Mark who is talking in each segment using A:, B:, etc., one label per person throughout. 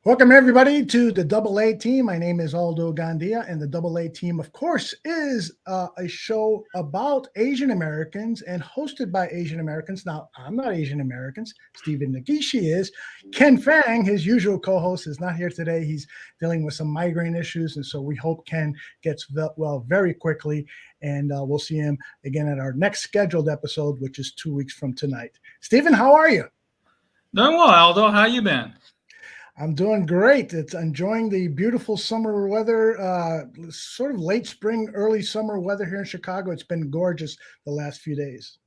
A: Welcome, everybody, to the Double A Team. My name is Aldo Gandia, and the Double A Team, of course, is a show about Asian Americans and hosted by Asian Americans. Now, I'm not Asian Americans. Stephen Nagishi is. Ken Fang, his usual co-host, is not here today. He's dealing with some migraine issues, and so we hope Ken gets well very quickly, and we'll see him again at our next scheduled episode, which is 2 weeks from tonight. Stephen, how are you?
B: Doing well, Aldo. How you been?
A: I'm doing great. It's enjoying the beautiful summer weather, sort of late spring, early summer weather here in Chicago. It's been gorgeous the last few days.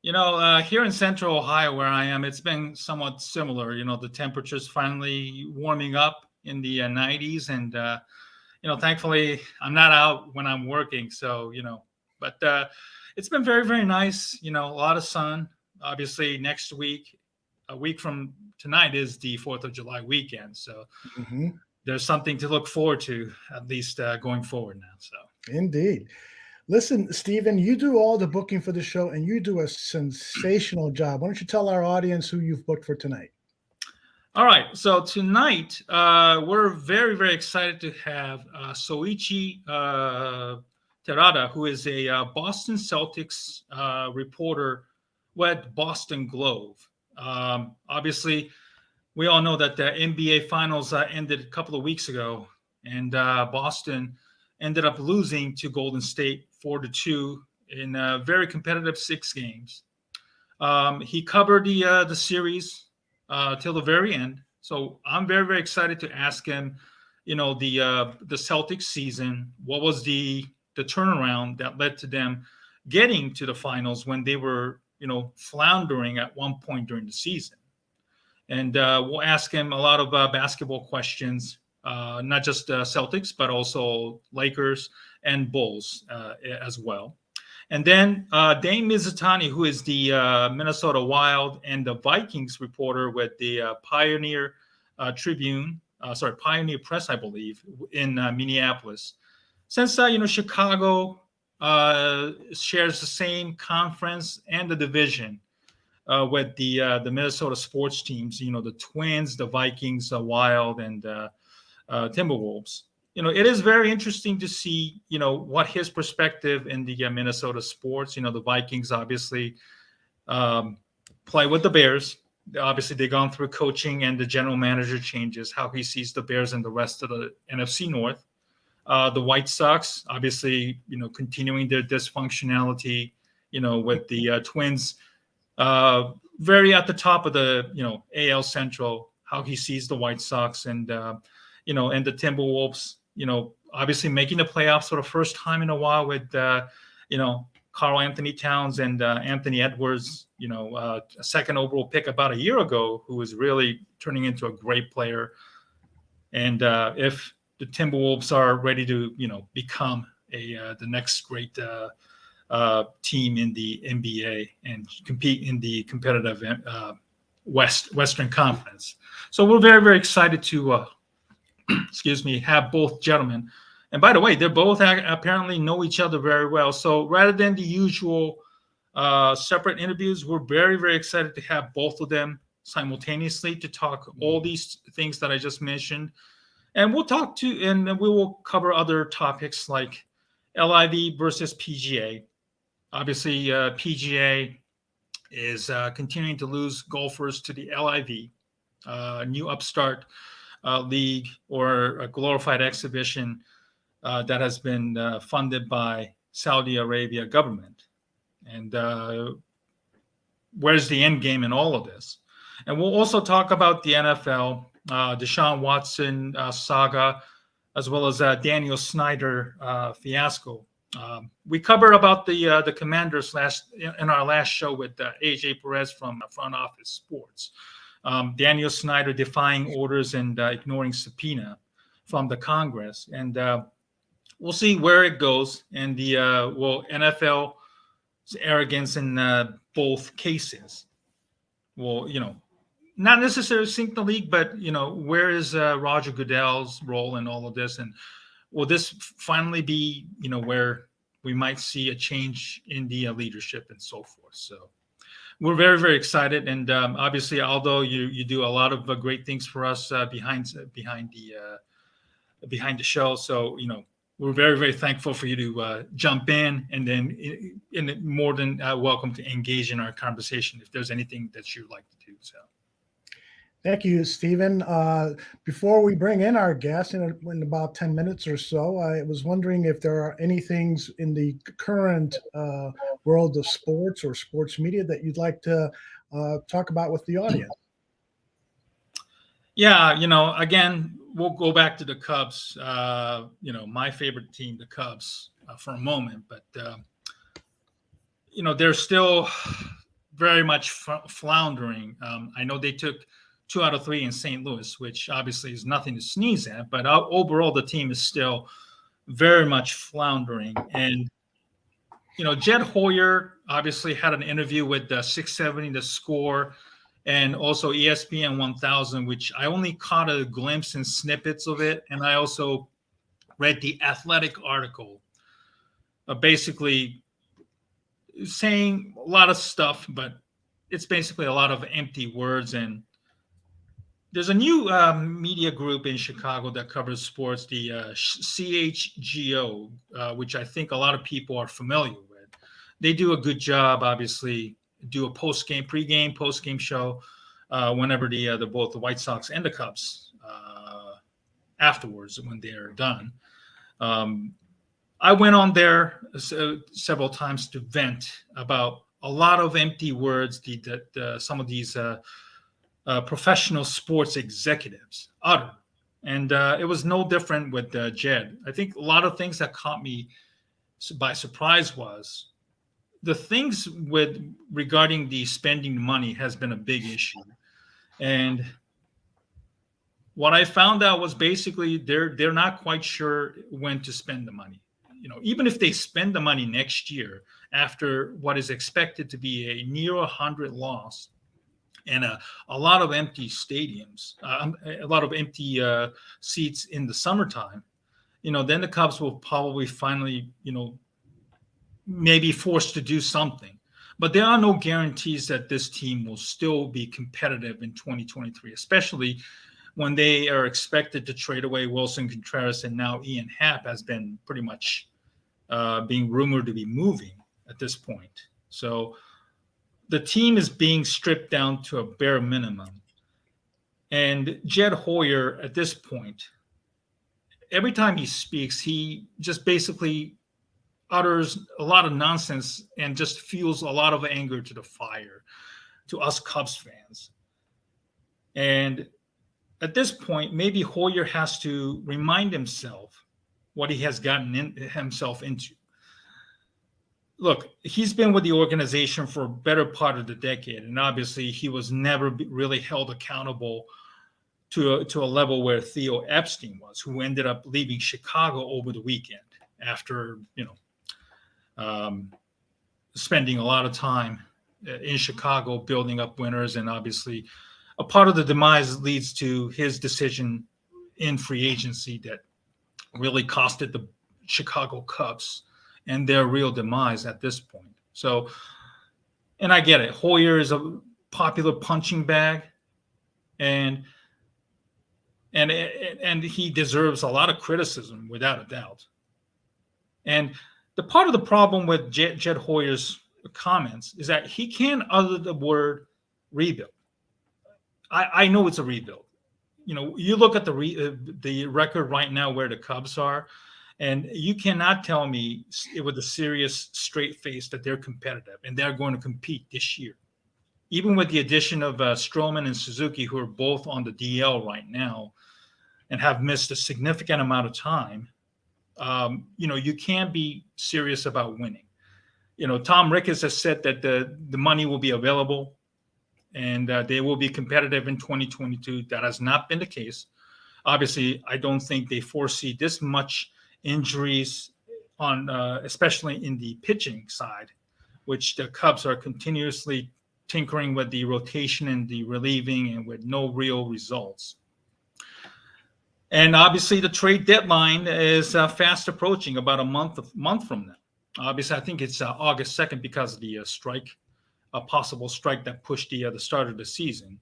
B: You know, here in central Ohio where I am, it's been somewhat similar. You know, the temperature's finally warming up in the 90s. And, you know, thankfully I'm not out when I'm working. So, you know, but it's been very, very nice. You know, a lot of sun. Obviously, next week, a week from tonight is the 4th of July weekend. So there's something to look forward to, at least going forward now. So
A: indeed. Listen, Stephen, you do all the booking for the show and you do a sensational job. Why don't you tell our audience who you've booked for tonight?
B: All right. So tonight, we're very, very excited to have Souichi Terada, who is a Boston Celtics reporter with Boston Globe. Obviously, we all know that the NBA Finals ended a couple of weeks ago, and Boston ended up losing to Golden State 4-2 in a very competitive 6 games. He covered the series till the very end, so I'm very, very excited to ask him. You know, the Celtics season. What was the turnaround that led to them getting to the finals when they were, you know, floundering at one point during the season? And we'll ask him a lot of basketball questions, not just Celtics, but also Lakers and Bulls as well. And then Dane Mizutani, who is the Minnesota Wild and the Vikings reporter with the Pioneer Pioneer Press, I believe, in Minneapolis. Since, you know, Chicago shares the same conference and the division with the Minnesota sports teams, you know, the Twins, the Vikings, the Wild, and Timberwolves. You know, it is very interesting to see, you know, what his perspective in the Minnesota sports. You know, the Vikings obviously play with the Bears. Obviously, they've gone through coaching and the general manager changes, how he sees the Bears and the rest of the NFC North. The White Sox, obviously, you know, continuing their dysfunctionality, you know, with the Twins very at the top of the, you know, AL Central, how he sees the White Sox and, you know, and the Timberwolves, you know, obviously making the playoffs for the first time in a while with, you know, Karl Anthony Towns and Anthony Edwards, you know, a second overall pick about a year ago, who was really turning into a great player. And if the Timberwolves are ready to, you know, become the next great team in the NBA and compete in the competitive Western Conference. So we're very, very excited to, have both gentlemen. And by the way, they're both apparently know each other very well. So rather than the usual separate interviews, we're very, very excited to have both of them simultaneously to talk all these things that I just mentioned. And we'll talk to, and we will cover other topics like LIV versus PGA. Obviously, PGA is continuing to lose golfers to the LIV, new upstart league or a glorified exhibition that has been funded by Saudi Arabia government. And where's the end game in all of this? And we'll also talk about the NFL, Deshaun Watson saga, as well as Daniel Snyder fiasco. We covered about the Commanders in our last show with AJ Perez from Front Office Sports. Daniel Snyder defying orders and ignoring subpoena from the Congress. And we'll see where it goes. And the NFL's arrogance in both cases. Well, not necessarily sink the league, but where is Roger Goodell's role in all of this? And will this finally be where we might see a change in the leadership and so forth? So we're very, very excited, and obviously, although you do a lot of great things for us behind the show, so we're very, very thankful for you to jump in, and then more than welcome to engage in our conversation if there's anything that you'd like to do. So.
A: Thank you, Stephen. Before we bring in our guest in about 10 minutes or so, I was wondering if there are any things in the current world of sports or sports media that you'd like to talk about with the audience.
B: Yeah, again, we'll go back to the Cubs. My favorite team, the Cubs, for a moment, but they're still very much floundering. I know they took 2 out of 3 in St. Louis, which obviously is nothing to sneeze at, but overall the team is still very much floundering. And Jed Hoyer obviously had an interview with 670 The Score and also ESPN 1000, which I only caught a glimpse and snippets of it. And I also read the Athletic article, basically saying a lot of stuff, but it's basically a lot of empty words. And there's a new media group in Chicago that covers sports, the CHGO, which I think a lot of people are familiar with. They do a good job, obviously, do a pregame, post-game show whenever both the White Sox and the Cubs afterwards when they're done. I went on there several times to vent about a lot of empty words that some of these professional sports executives utter. And it was no different with Jed. I think a lot of things that caught me by surprise was the things regarding the spending money has been a big issue. And what I found out was basically they're not quite sure when to spend the money. Even if they spend the money next year after what is expected to be a near 100 loss and a lot of empty stadiums, a lot of empty seats in the summertime, then the Cubs will probably finally, maybe forced to do something. But there are no guarantees that this team will still be competitive in 2023, especially when they are expected to trade away Wilson Contreras, and now Ian Happ has been pretty much being rumored to be moving at this point. So the team is being stripped down to a bare minimum. And Jed Hoyer, at this point, every time he speaks, he just basically utters a lot of nonsense and just fuels a lot of anger to the fire to us Cubs fans. And at this point, maybe Hoyer has to remind himself what he has gotten himself into. Look, he's been with the organization for a better part of the decade, and obviously he was never really held accountable to a level where Theo Epstein was, who ended up leaving Chicago over the weekend after, spending a lot of time in Chicago building up winners, and obviously a part of the demise leads to his decision in free agency that really costed the Chicago Cubs and their real demise at this point. So, and I get it. Hoyer is a popular punching bag, and he deserves a lot of criticism without a doubt. And the part of the problem with Jed Hoyer's comments is that he can't utter the word rebuild. I know it's a rebuild. You look at the record right now where the Cubs are, and you cannot tell me with a serious straight face that they're competitive and they're going to compete this year. Even with the addition of Stroman and Suzuki, who are both on the DL right now and have missed a significant amount of time, you can't be serious about winning. Tom Ricketts has said that the money will be available and they will be competitive in 2022. That has not been the case. Obviously, I don't think they foresee this much injuries on, especially in the pitching side, which the Cubs are continuously tinkering with the rotation and the relieving, and with no real results. And obviously, the trade deadline is fast approaching, about a month from now. Obviously, I think it's August 2nd because of the strike, a possible strike that pushed the start of the season.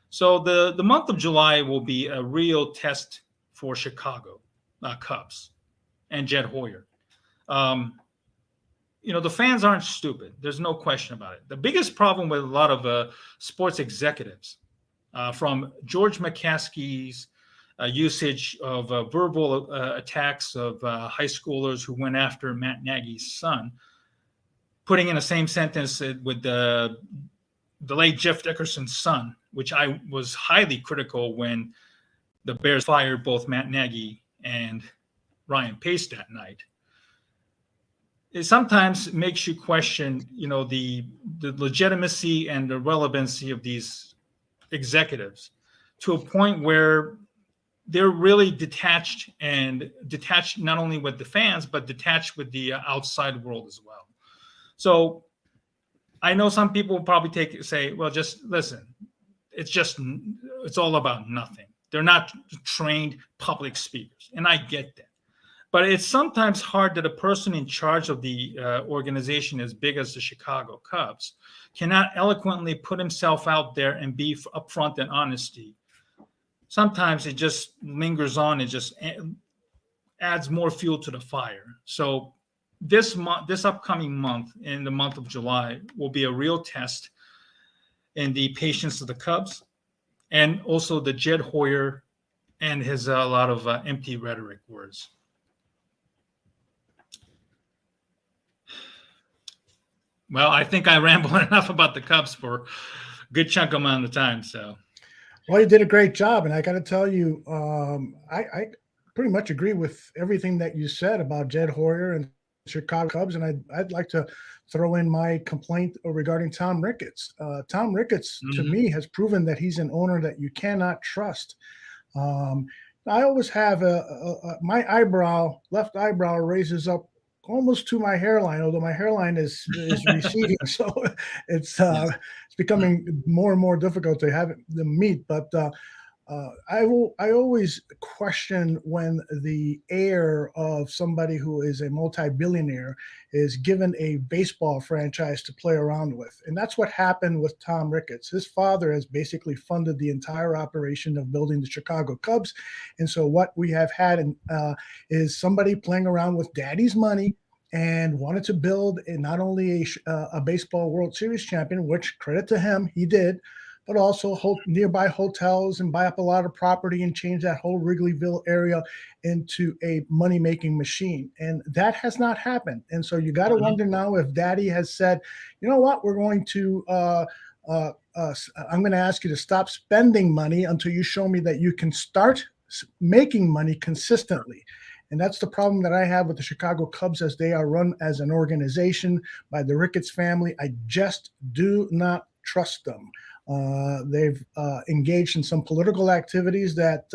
B: So the month of July will be a real test for Chicago Cubs and Jed Hoyer. The fans aren't stupid. There's no question about it. The biggest problem with a lot of sports executives, from George McCaskey's usage of verbal attacks of high schoolers who went after Matt Nagy's son, putting in the same sentence with the late Jeff Dickerson's son, which I was highly critical when the Bears fired both Matt Nagy and Ryan Pace that night. It sometimes makes you question, the legitimacy and the relevancy of these executives, to a point where they're really detached not only with the fans, but detached with the outside world as well. So I know some people will probably say, well, just listen, it's all about nothing. They're not trained public speakers. And I get that. But it's sometimes hard that a person in charge of the organization as big as the Chicago Cubs cannot eloquently put himself out there and be upfront and honesty. Sometimes it just lingers on and just adds more fuel to the fire. So this upcoming month, in the month of July, will be a real test in the patience of the Cubs, and also the Jed Hoyer and his a lot of empty rhetoric words. Well, I think I rambled enough about the Cubs for a good chunk amount of time. So,
A: well, you did a great job, and I got to tell you, I pretty much agree with everything that you said about Jed Hoyer and Chicago Cubs, and I'd like to throw in my complaint regarding Tom Ricketts. Tom Ricketts, to me, has proven that he's an owner that you cannot trust. I always have my left eyebrow raises up almost to my hairline, although my hairline is receding, so it's becoming more and more difficult to have them meet. But I always question when the heir of somebody who is a multi-billionaire is given a baseball franchise to play around with. And that's what happened with Tom Ricketts. His father has basically funded the entire operation of building the Chicago Cubs. And so what we have had is somebody playing around with daddy's money and wanted to build not only a baseball World Series champion, which, credit to him, he did, but also nearby hotels and buy up a lot of property and change that whole Wrigleyville area into a money-making machine. And that has not happened. And so you got to wonder now if Daddy has said, you know what, we're going to I'm going to ask you to stop spending money until you show me that you can start making money consistently. And that's the problem that I have with the Chicago Cubs as they are run as an organization by the Ricketts family. I just do not trust them. They've engaged in some political activities that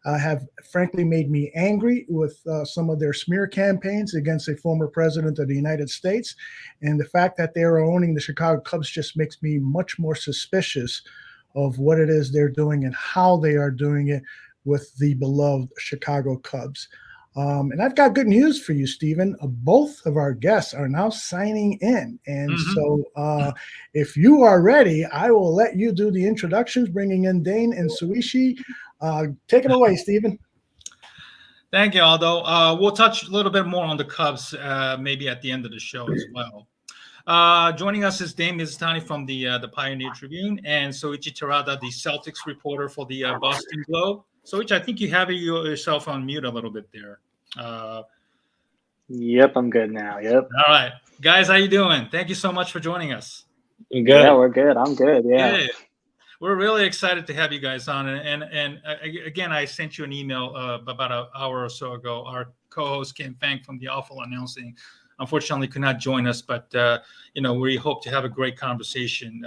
A: have frankly made me angry with some of their smear campaigns against a former president of the United States. And the fact that they are owning the Chicago Cubs just makes me much more suspicious of what it is they're doing and how they are doing it with the beloved Chicago Cubs. And I've got good news for you, Stephen. Both of our guests are now signing in. And so if you are ready, I will let you do the introductions, bringing in Dane and Souichi. Take it away, Stephen.
B: Thank you, Aldo. We'll touch a little bit more on the Cubs maybe at the end of the show as well. Joining us is Dane Mizutani from the Pioneer Tribune, and Souichi Terada, the Celtics reporter for the Boston Globe. Souichi, I think you have yourself on mute a little bit there.
C: Yep, I'm good now. Yep.
B: All right, guys, how you doing? Thank you so much for joining us.
C: You good? Yeah, we're good. I'm good. Yeah.
B: Good. We're really excited to have you guys on. And again, I sent you an email about an hour or so ago. Our co-host Ken Fang from The Awful announcing unfortunately could not join us, but we hope to have a great conversation,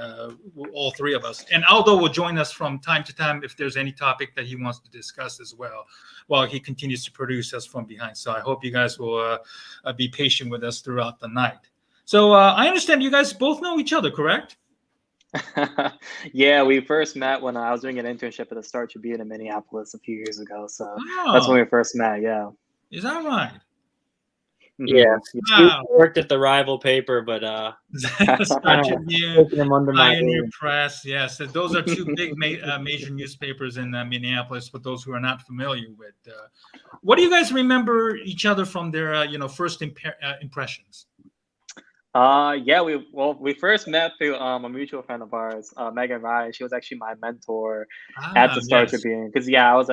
B: all three of us. And Aldo will join us from time to time if there's any topic that he wants to discuss as well, while he continues to produce us from behind. So I hope you guys will be patient with us throughout the night. So I understand you guys both know each other, correct?
C: Yeah, we first met when I was doing an internship at the Star Tribune in Minneapolis a few years ago. So that's when we first met. Yeah.
B: Is that right?
D: Yeah.
B: Wow.
D: We worked at the rival paper, but
B: Star Tribune,
D: him under my
B: Pioneer
D: wing.
B: Press. Yes, those are two big major newspapers in Minneapolis. For those who are not familiar with, what do you guys remember each other from their first impressions?
C: Yeah, we first met through a mutual friend of ours, Megan Ryan. She was actually my mentor at the Star Tribune. Because I was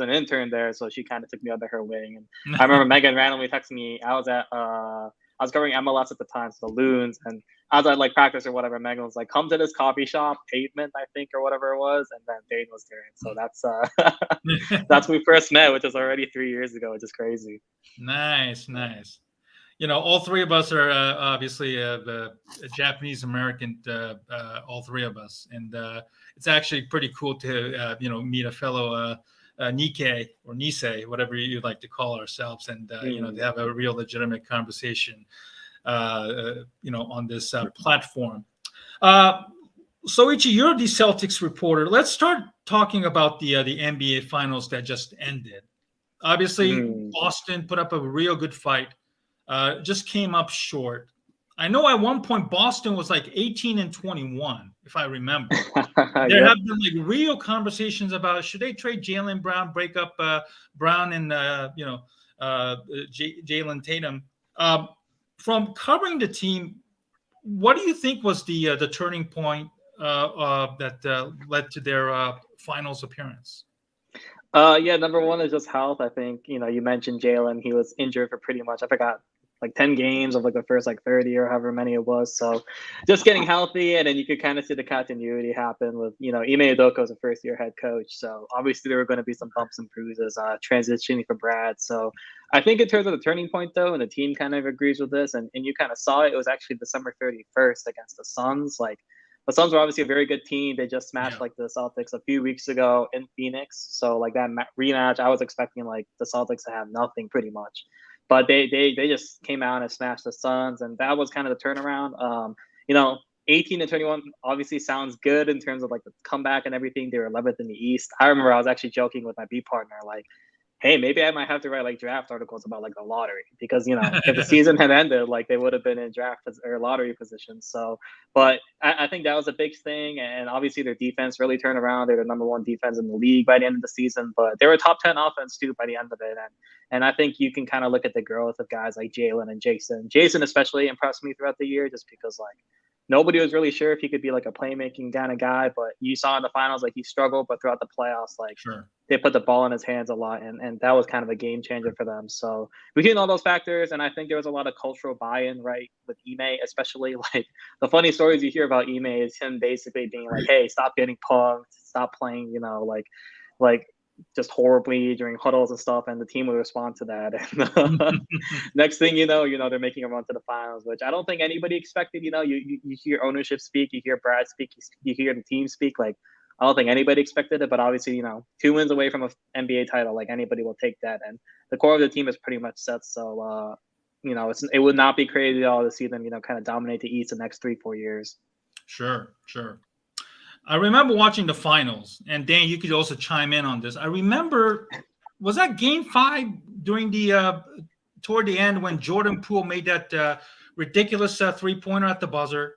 C: an intern there, so she kind of took me under her wing. And I remember Megan randomly texted me. I was covering MLS at the time, so the Loons, and I was at like practice or whatever. Megan was like, "Come to this coffee shop, Pavement, I think, or whatever it was." And then Dane was there, and so that's when we first met, which is already 3 years ago, which is crazy.
B: Nice. All three of us are obviously Japanese American, all three of us, and it's actually pretty cool to meet a fellow Nikkei or Nisei, whatever you'd like to call ourselves, and to have a real legitimate conversation, on this platform. Souichi, you're the Celtics reporter. Let's start talking about the NBA Finals that just ended. Obviously, Boston put up a real good fight. Just came up short. I know at one point Boston was like 18-21, if I remember. There have been like real conversations about should they trade Jaylen Brown, break up Brown and Jalen Tatum. From covering the team, what do you think was the turning point that led to their finals appearance?
C: Yeah, number one is just health. I think, you mentioned Jalen. He was injured for pretty much, I forgot, like 10 games of like the first like 30 or however many it was. So just getting healthy, and then you could kind of see the continuity happen with, Ime Udoka as a first-year head coach. So obviously there were going to be some bumps and bruises transitioning for Brad. So I think in terms of the turning point, though, and the team kind of agrees with this, and you kind of saw it was actually December 31st against the Suns. Like, the Suns were obviously a very good team. They just smashed like the Celtics a few weeks ago in Phoenix. So like that rematch, I was expecting like the Celtics to have nothing pretty much, but they just came out and smashed the Suns, and that was kind of the turnaround. 18-21 obviously sounds good in terms of like the comeback and everything. They were 11th in the East. I remember I was actually joking with my beat partner, like, hey, maybe I might have to write like draft articles about like the lottery, because if the season had ended, like they would have been in draft or lottery positions. So, but I think that was a big thing, and obviously their defense really turned around. They're the number one defense in the league by the end of the season, but they were top 10 offense too by the end of it. And I think you can kind of look at the growth of guys like Jalen and Jason. Jason especially impressed me throughout the year, just because like nobody was really sure if he could be like a playmaking kind of guy, but you saw in the finals, like he struggled, but throughout the playoffs, like they put the ball in his hands a lot, and that was kind of a game changer for them. So between all those factors, and I think there was a lot of cultural buy-in, right, with Ime, especially. Like the funny stories you hear about Ime is him basically being like, hey, stop getting punked, stop playing, like just horribly during huddles and stuff, and the team would respond to that. And next thing you know, they're making a run to the finals, which I don't think anybody expected. You hear ownership speak, you hear Brad speak, you hear the team speak. Like, I don't think anybody expected it, but obviously, 2 wins away from an NBA title, like anybody will take that. And the core of the team is pretty much set. So, it would not be crazy at all to see them, kind of dominate the East the next 3-4 years.
B: Sure. I remember watching the finals, and Dan, you could also chime in on this. I remember, was that Game 5 during toward the end when Jordan Poole made that ridiculous 3-pointer at the buzzer?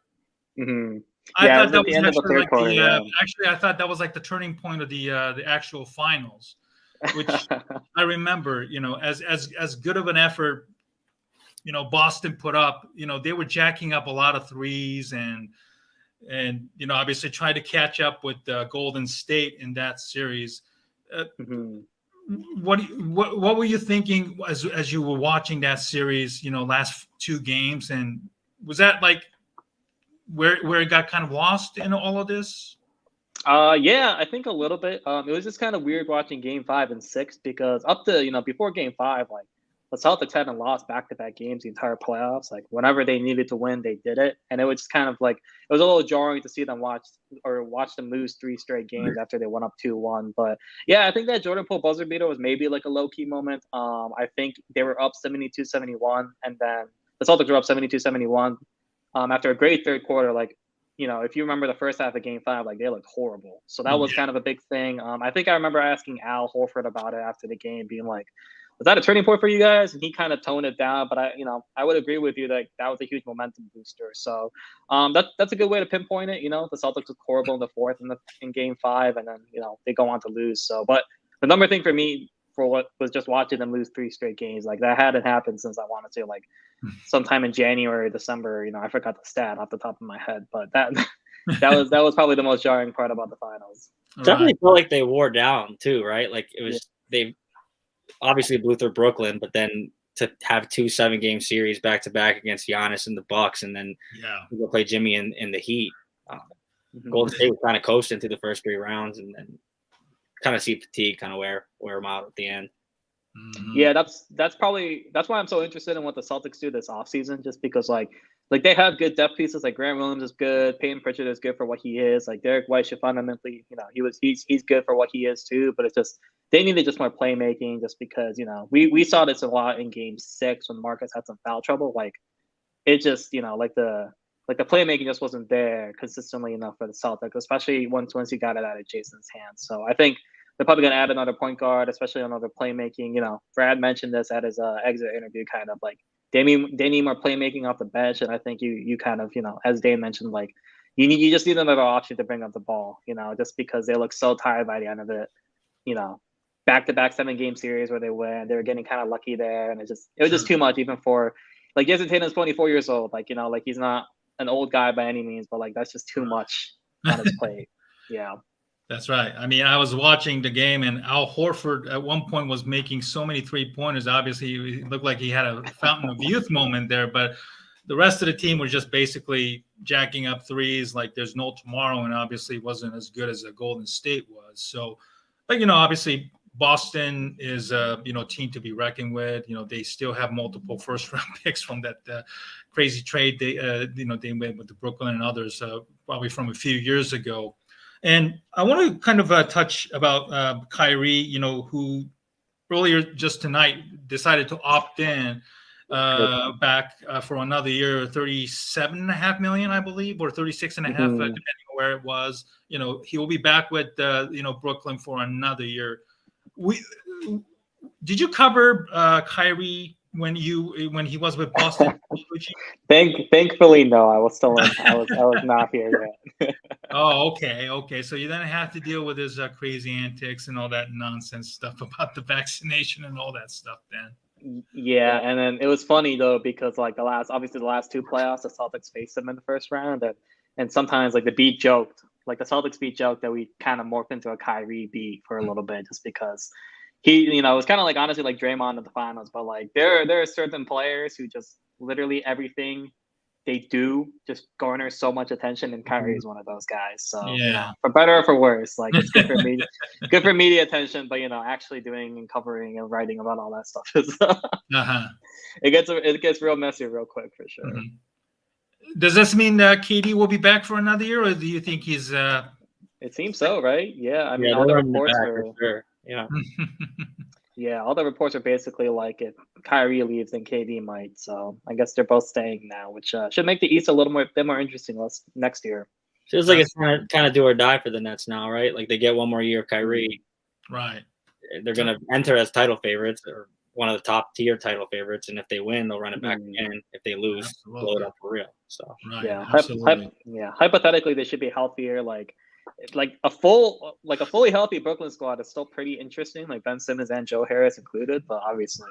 C: Mm-hmm.
B: I thought that was actually like actually I thought that was like the turning point of the actual finals, which I remember, as good of an effort, Boston put up. They were jacking up a lot of threes and obviously tried to catch up with Golden State in that series. What were you thinking as you were watching that series? Last 2 games, and was that like where it got kind of lost in all of this?
C: Yeah, I think a little bit. It was just kind of weird watching Game 5 and 6, because up to before Game 5, like the Celtics hadn't lost back-to-back games the entire playoffs. Like whenever they needed to win, they did it, and it was just kind of like it was a little jarring to see them watch them lose 3 straight games after they went up 2-1. But yeah, I think that Jordan Poole buzzer beater was maybe like a low-key moment. I think they were up 72-71, and then the Celtics were up 72-71 after a great third quarter. Like, if you remember the first half of Game 5, like they looked horrible. So that was kind of a big thing. I think I remember asking Al Horford about it after the game, being like, was that a turning point for you guys? And he kind of toned it down, but I would agree with you that that was a huge momentum booster. So that's a good way to pinpoint it. The Celtics was horrible in the fourth in Game 5, and then they go on to lose. So, but the number thing for me for what was just watching them lose 3 straight games, like that hadn't happened since I want to say like sometime in January, December. I forgot the stat off the top of my head, but that was probably the most jarring part about the finals.
D: Definitely felt like they wore down too, right? Like it was they obviously blew through Brooklyn, but then to have 2 7-game series back to back against Giannis and the Bucks, and then go play Jimmy in the Heat. Golden State was kind of coasting through the first 3 rounds, and then kind of see fatigue kind of wear them out at the end.
C: Yeah, that's why I'm so interested in what the Celtics do this offseason, just because like they have good depth pieces. Like Grant Williams is good, Peyton Pritchard is good for what he is. Like Derek White should fundamentally, he's good for what he is too. But it's just they needed just more playmaking, just because we saw this a lot in Game 6 when Marcus had some foul trouble. Like it just like the playmaking just wasn't there consistently enough for the Celtics, especially once he got it out of Jason's hands. So I think they're probably going to add another point guard, especially another playmaking. Brad mentioned this at his exit interview, kind of like they need more playmaking off the bench, and I think you kind of as Dane mentioned, like you just need another option to bring up the ball. Just because they look so tired by the end of it. Back-to-back 7-game series where they win, they were getting kind of lucky there, and it was just too much even for like Jason Tatum's 24 years old. Like like he's not an old guy by any means, but like that's just too much on his plate. Yeah.
B: That's right. I mean, I was watching the game, and Al Horford at one point was making so many 3-pointers. Obviously, it looked like he had a fountain of youth moment there, but the rest of the team was just basically jacking up threes like there's no tomorrow, and obviously wasn't as good as Golden State was. So, but, obviously Boston is a, team to be reckoned with. They still have multiple first-round picks from that crazy trade they made with the Brooklyn and others, probably from a few years ago. And I want to kind of touch about Kyrie, who earlier just tonight decided to opt in back for another year, $37.5 million, I believe, or 36.5, depending on where it was. He will be back with Brooklyn for another year. Did you cover Kyrie when he was with Boston?
C: Thankfully, no. I was not here yet.
B: Oh, okay. So you then have to deal with his crazy antics and all that nonsense stuff about the vaccination and all that stuff then.
C: Yeah, and then it was funny though, because like the last 2 playoffs, the Celtics faced them in the first round, and sometimes like the Celtics beat joked that we kind of morphed into a Kyrie beat for a little bit, just because he, it was kind of like honestly like Draymond in the finals, but like there are certain players who just literally everything they do just garners so much attention, and Kyrie is one of those guys. So for better or for worse, like it's good for media attention, but actually doing and covering and writing about all that stuff is it gets real messy real quick for sure.
B: Does this mean KD will be back for another year, or do you think he's
C: It seems so, right? Yeah, I mean, all the reports are sure. Yeah, all the reports are basically like if Kyrie leaves, then KD might. So I guess they're both staying now, which should make the East a little bit more interesting next year.
D: Feels like it's kind of do or die for the Nets now, right? Like they get one more year of Kyrie.
B: Right.
D: They're going to enter as title favorites or one of the top tier title favorites, and if they win, they'll run it back again. If they lose, blow it up for real. So
C: hypothetically, they should be healthier. Like a fully healthy Brooklyn squad is still pretty interesting, like Ben Simmons and Joe Harris included. But obviously,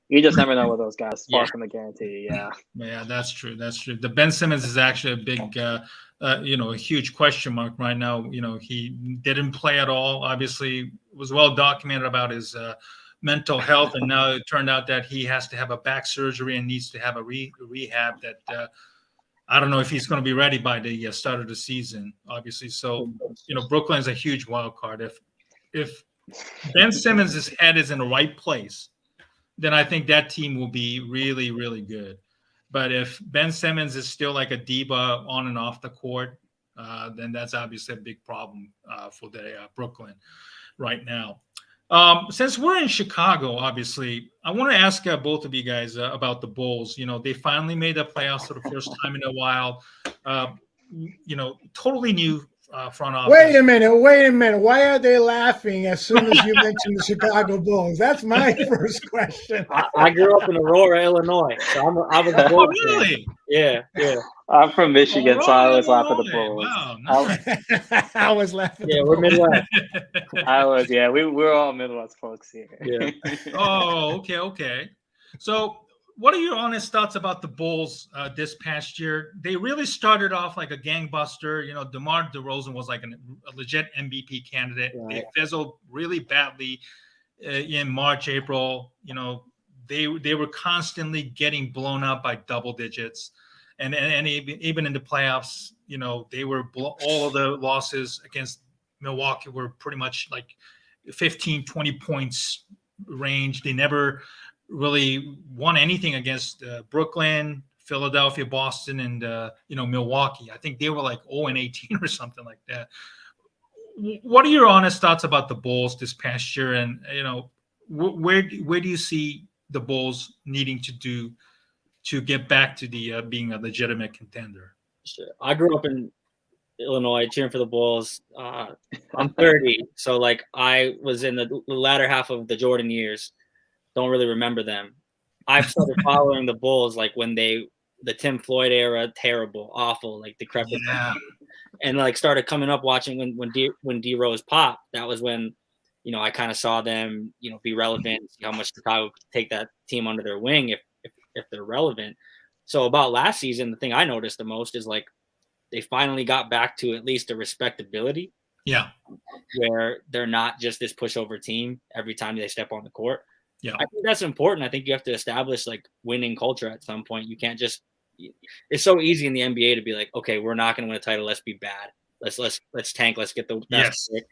C: you just never know with those guys. Far from a guarantee.
B: Yeah, that's true. The Ben Simmons is actually a big, a huge question mark right now. He didn't play at all. Obviously, it was well documented about his mental health, and now it turned out that he has to have a back surgery and needs to have a rehab that. I don't know if he's going to be ready by the start of the season, obviously. So, Brooklyn is a huge wild card. If Ben Simmons' head is in the right place, then I think that team will be really, really good. But if Ben Simmons is still like a diva on and off the court, then that's obviously a big problem for the Brooklyn right now. Since we're in Chicago, obviously, I want to ask both of you guys about the Bulls. You know, they finally made the playoffs for the first time in a while. You know, totally new front office.
A: Wait a minute. Why are they laughing as soon as you mentioned the Chicago Bulls? That's my first question.
D: I grew up in Aurora, Illinois, so I was a Bulls fan.
B: Really?
D: Yeah.
C: I'm from Michigan, so I always laugh at the Bulls.
B: Wow, nice.
A: I was laughing.
D: Yeah, we're Midwest.
C: We're all Midwest folks here.
D: Yeah.
B: Oh, okay. So, what are your honest thoughts about the Bulls this past year? They really started off like a gangbuster. You know, DeMar DeRozan was like a legit MVP candidate.
D: Right.
B: They fizzled really badly in March, April. You know, they were constantly getting blown up by double digits. And even in the playoffs, you know, they were all of the losses against Milwaukee were pretty much like 15, 20 points range. They never really won anything against Brooklyn, Philadelphia, Boston, and Milwaukee. I think they were like 0-18 or something like that. What are your honest thoughts about the Bulls this past year? And you know, where do you see the Bulls needing to do to get back to the being a legitimate contender?
D: Sure. I grew up in Illinois cheering for the Bulls. I'm 30, so like I was in the latter half of the Jordan years. Don't really remember them. I've started following the Bulls like when the Tim Floyd era, terrible, awful, like decrepit, and like started coming up watching when D Rose popped. That was when, you know, I kind of saw them, you know, be relevant, see how much Chicago could take that team under their wing if they're relevant. So about last season, the thing I noticed the most is like they finally got back to at least a respectability.
B: Yeah,
D: where they're not just this pushover team every time they step on the court.
B: Yeah,
D: I think that's important. I think you have to establish like winning culture at some point. You can't just. It's so easy in the NBA to be like, okay, we're not going to win a title. Let's be bad. Let's tank. Let's get the best. Yes.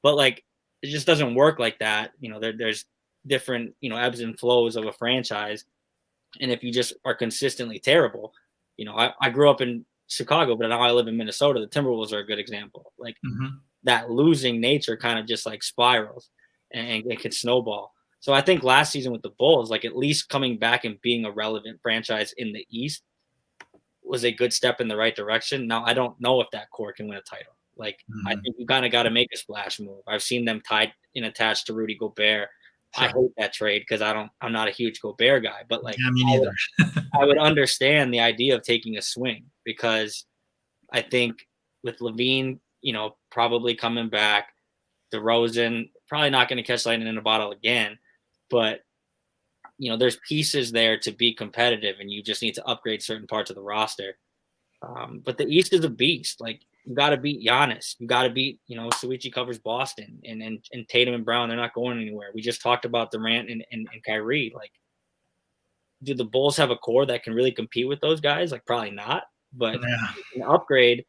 D: But like, it just doesn't work like that. You know, there's different, you know, ebbs and flows of a franchise. And if you just are consistently terrible, you know, I grew up in Chicago, but now I live in Minnesota. The Timberwolves are a good example. Like that losing nature kind of just like spirals and it can snowball. So I think last season with the Bulls, like at least coming back and being a relevant franchise in the East was a good step in the right direction. Now, I don't know if that core can win a title. Like, I think you kind of got to make a splash move. I've seen them tied and attached to Rudy Gobert. Sure. I hate that trade because I'm not a huge Gobert guy, but like,
B: me neither.
D: I would understand the idea of taking a swing because I think with Levine, you know, probably coming back, DeRozan probably not going to catch lightning in a bottle again, but you know, there's pieces there to be competitive and you just need to upgrade certain parts of the roster. But the East is a beast. Like you got to beat Giannis. You got to beat, you know, Souichi covers Boston and Tatum and Brown. They're not going anywhere. We just talked about Durant and Kyrie. Like, do the Bulls have a core that can really compete with those guys? Like probably not, but an upgrade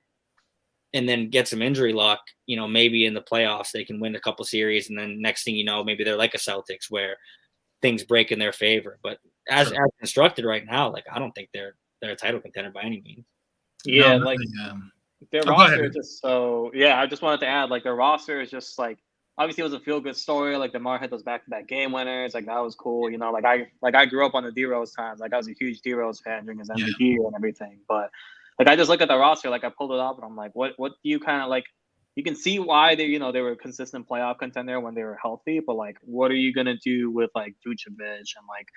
D: and then get some injury luck, you know, maybe in the playoffs, they can win a couple series. And then next thing you know, maybe they're like a Celtics where things break in their favor. But as constructed right now, like, I don't think they're a title contender by any means.
C: Yeah. Their roster is just so, I just wanted to add, like, their roster is just like, obviously it was a feel good story. Like DeMar had those back-to-back game winners. Like that was cool. You know, like I grew up on the D Rose times. Like I was a huge D Rose fan during his MVP and everything. But like, I just look at the roster, like I pulled it up and I'm like, what do you kind of like, you can see why they were a consistent playoff contender when they were healthy, but like, what are you going to do with like Vucevic and like,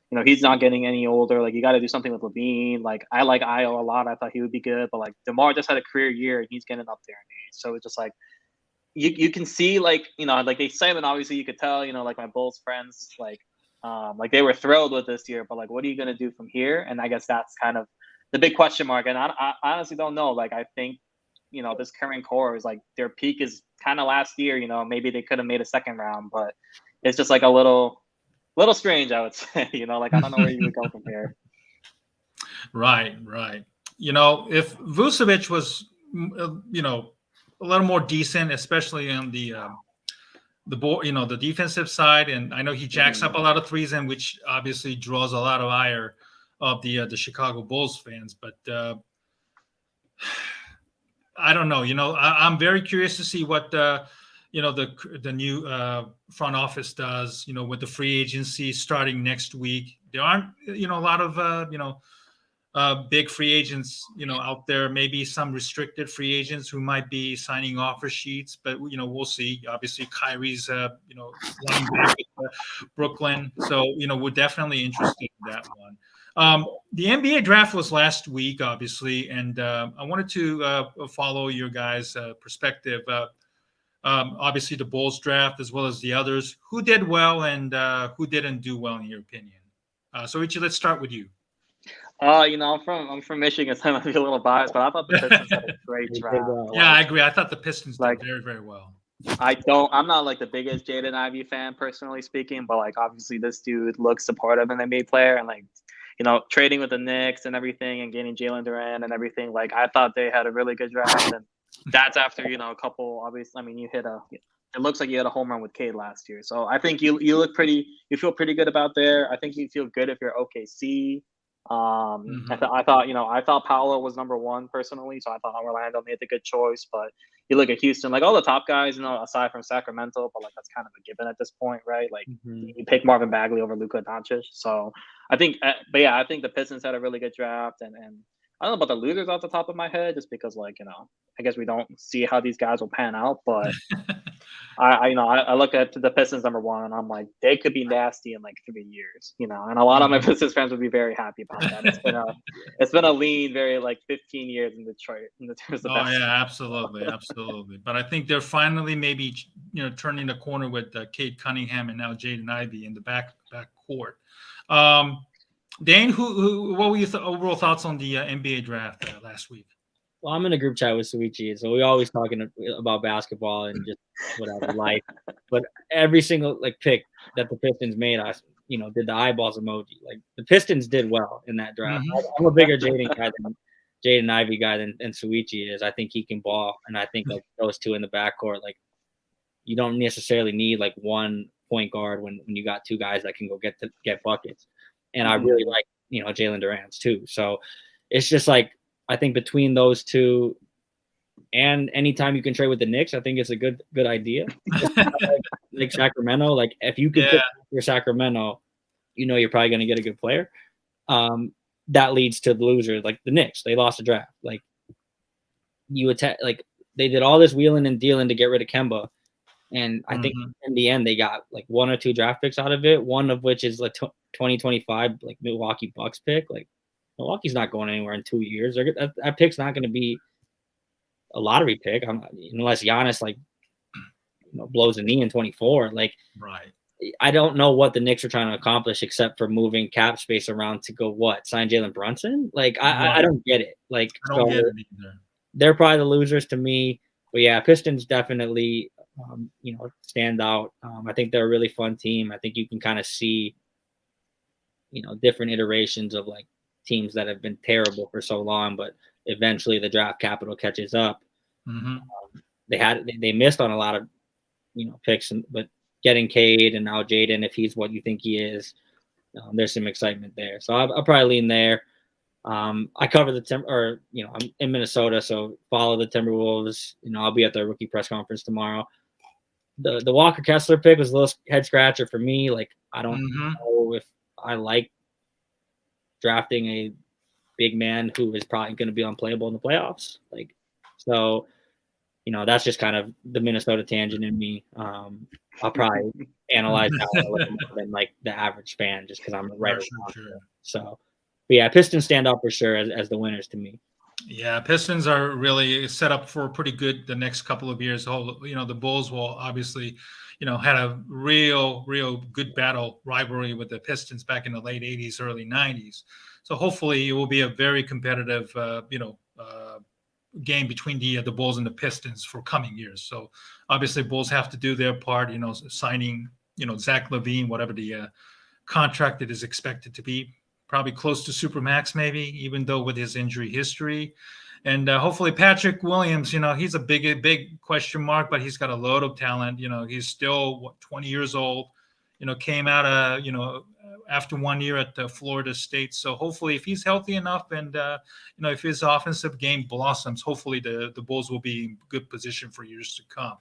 C: you know, he's not getting any older. Like you got to do something with Levine. Like I like Io a lot. I thought he would be good, but like DeMar just had a career year and he's getting up there in age. So it's just like, you can see like, you know, like the excitement, obviously you could tell, you know, like my Bulls friends, like they were thrilled with this year, but like, what are you going to do from here? And I guess that's kind of the big question mark. And I honestly don't know. Like, I think, you know, this current core is like their peak is kind of last year, you know, maybe they could have made a second round, but it's just like a little strange, I would say, you know, like, I don't know where you would go from here.
B: Right. You know, if Vucevic was, you know, a little more decent, especially on the the defensive side, and I know he jacks up a lot of threes, and which obviously draws a lot of ire of the Chicago Bulls fans. But I don't know. I'm very curious to see what the new front office does. With the free agency starting next week, there aren't a lot of big free agents out there. Maybe some restricted free agents who might be signing offer sheets, but we'll see. Obviously, Kyrie's running back with Brooklyn, so we're definitely interested in that one. The NBA draft was last week, obviously, and I wanted to follow your guys' perspective. Obviously, the Bulls draft as well as the others. Who did well and who didn't do well in your opinion? Souichi, let's start with you.
C: I'm from Michigan, so I might be a little biased, but I thought the Pistons had a great draft.
B: Yeah, I agree. I thought the Pistons did very, very well.
C: I'm not like the biggest Jaden Ivey fan, personally speaking, but like obviously this dude looks supportive of an NBA player, and like trading with the Knicks and everything, and getting Jalen Duran and everything. Like I thought they had a really good draft, and that's after a couple. Obviously, I mean it looks like you had a home run with Cade last year, so I think you feel pretty good about there. I think you feel good if you're OKC. I thought Paolo was number one personally, so I thought Orlando made the good choice. But you look at Houston, like all the top guys, aside from Sacramento, but like that's kind of a given at this point, right? Like you pick Marvin Bagley over Luka Doncic. So I think, I think the Pistons had a really good draft, and I don't know about the losers off the top of my head, just because I guess we don't see how these guys will pan out, but. I look at the Pistons number one, and I'm like, they could be nasty in like 3 years, and a lot of my Pistons fans would be very happy about that. It's been a lean, very like 15 years in Detroit.
B: Absolutely. But I think they're finally maybe turning the corner with Cade Cunningham and now Jaden Ivey in the back court. Dane, what were your overall thoughts on the NBA draft last week?
D: Well, I'm in a group chat with Souichi, so we're always talking about basketball and just whatever life. But every single pick that the Pistons made, I did the eyeballs emoji. Like the Pistons did well in that draft. I'm a bigger Jaden Ivey guy than Souichi is. I think he can ball, and I think like those two in the backcourt, like you don't necessarily need like one point guard when you got two guys that can go get buckets. And I really like Jalen Duran's too. So it's just like. I think between those two, and anytime you can trade with the Knicks, I think it's a good idea. like Sacramento, like if you could pick your Sacramento, you're probably going to get a good player. That leads to the loser, like the Knicks. They lost a draft. Like they did all this wheeling and dealing to get rid of Kemba, and I think in the end they got like one or two draft picks out of it. One of which is like 2025, like Milwaukee Bucks pick, like. Milwaukee's not going anywhere in 2 years. That pick's not going to be a lottery pick unless Giannis blows a knee in 24. Like,
B: right.
D: I don't know what the Knicks are trying to accomplish except for moving cap space around to go sign Jalen Brunson. Like, I don't get it. Like,
B: I don't get it either.
D: They're probably the losers to me. But yeah, Pistons definitely, stand out. I think they're a really fun team. I think you can kind of see, different iterations of like. Teams that have been terrible for so long, but eventually the draft capital catches up. They missed on a lot of picks, but getting Cade and now Jaden, if he's what you think he is, there's some excitement there. So I'll probably lean there. I cover I'm in Minnesota, so follow the Timberwolves. I'll be at the rookie press conference tomorrow. The Walker Kessler pick was a little head scratcher for me. Like I don't know if I like drafting a big man who is probably going to be unplayable in the playoffs. Like, so, that's just kind of the Minnesota tangent in me. I'll probably analyze that a little more than like the average fan, just because I'm a writer. Sure. So, but yeah, Pistons stand out for sure as the winners to me.
B: Yeah, Pistons are really set up for pretty good the next couple of years. The Bulls will obviously, had a real good rivalry with the Pistons back in the late 80s, early 90s. So hopefully it will be a very competitive, game between the Bulls and the Pistons for coming years. So obviously Bulls have to do their part, signing, Zach LaVine, whatever the contract that is expected to be. Probably close to Supermax, maybe, even though with his injury history. And hopefully Patrick Williams, he's a big question mark, but he's got a load of talent. He's still 20 years old. Came out of after 1 year at Florida State. So hopefully, if he's healthy enough, and if his offensive game blossoms, hopefully the Bulls will be in good position for years to come.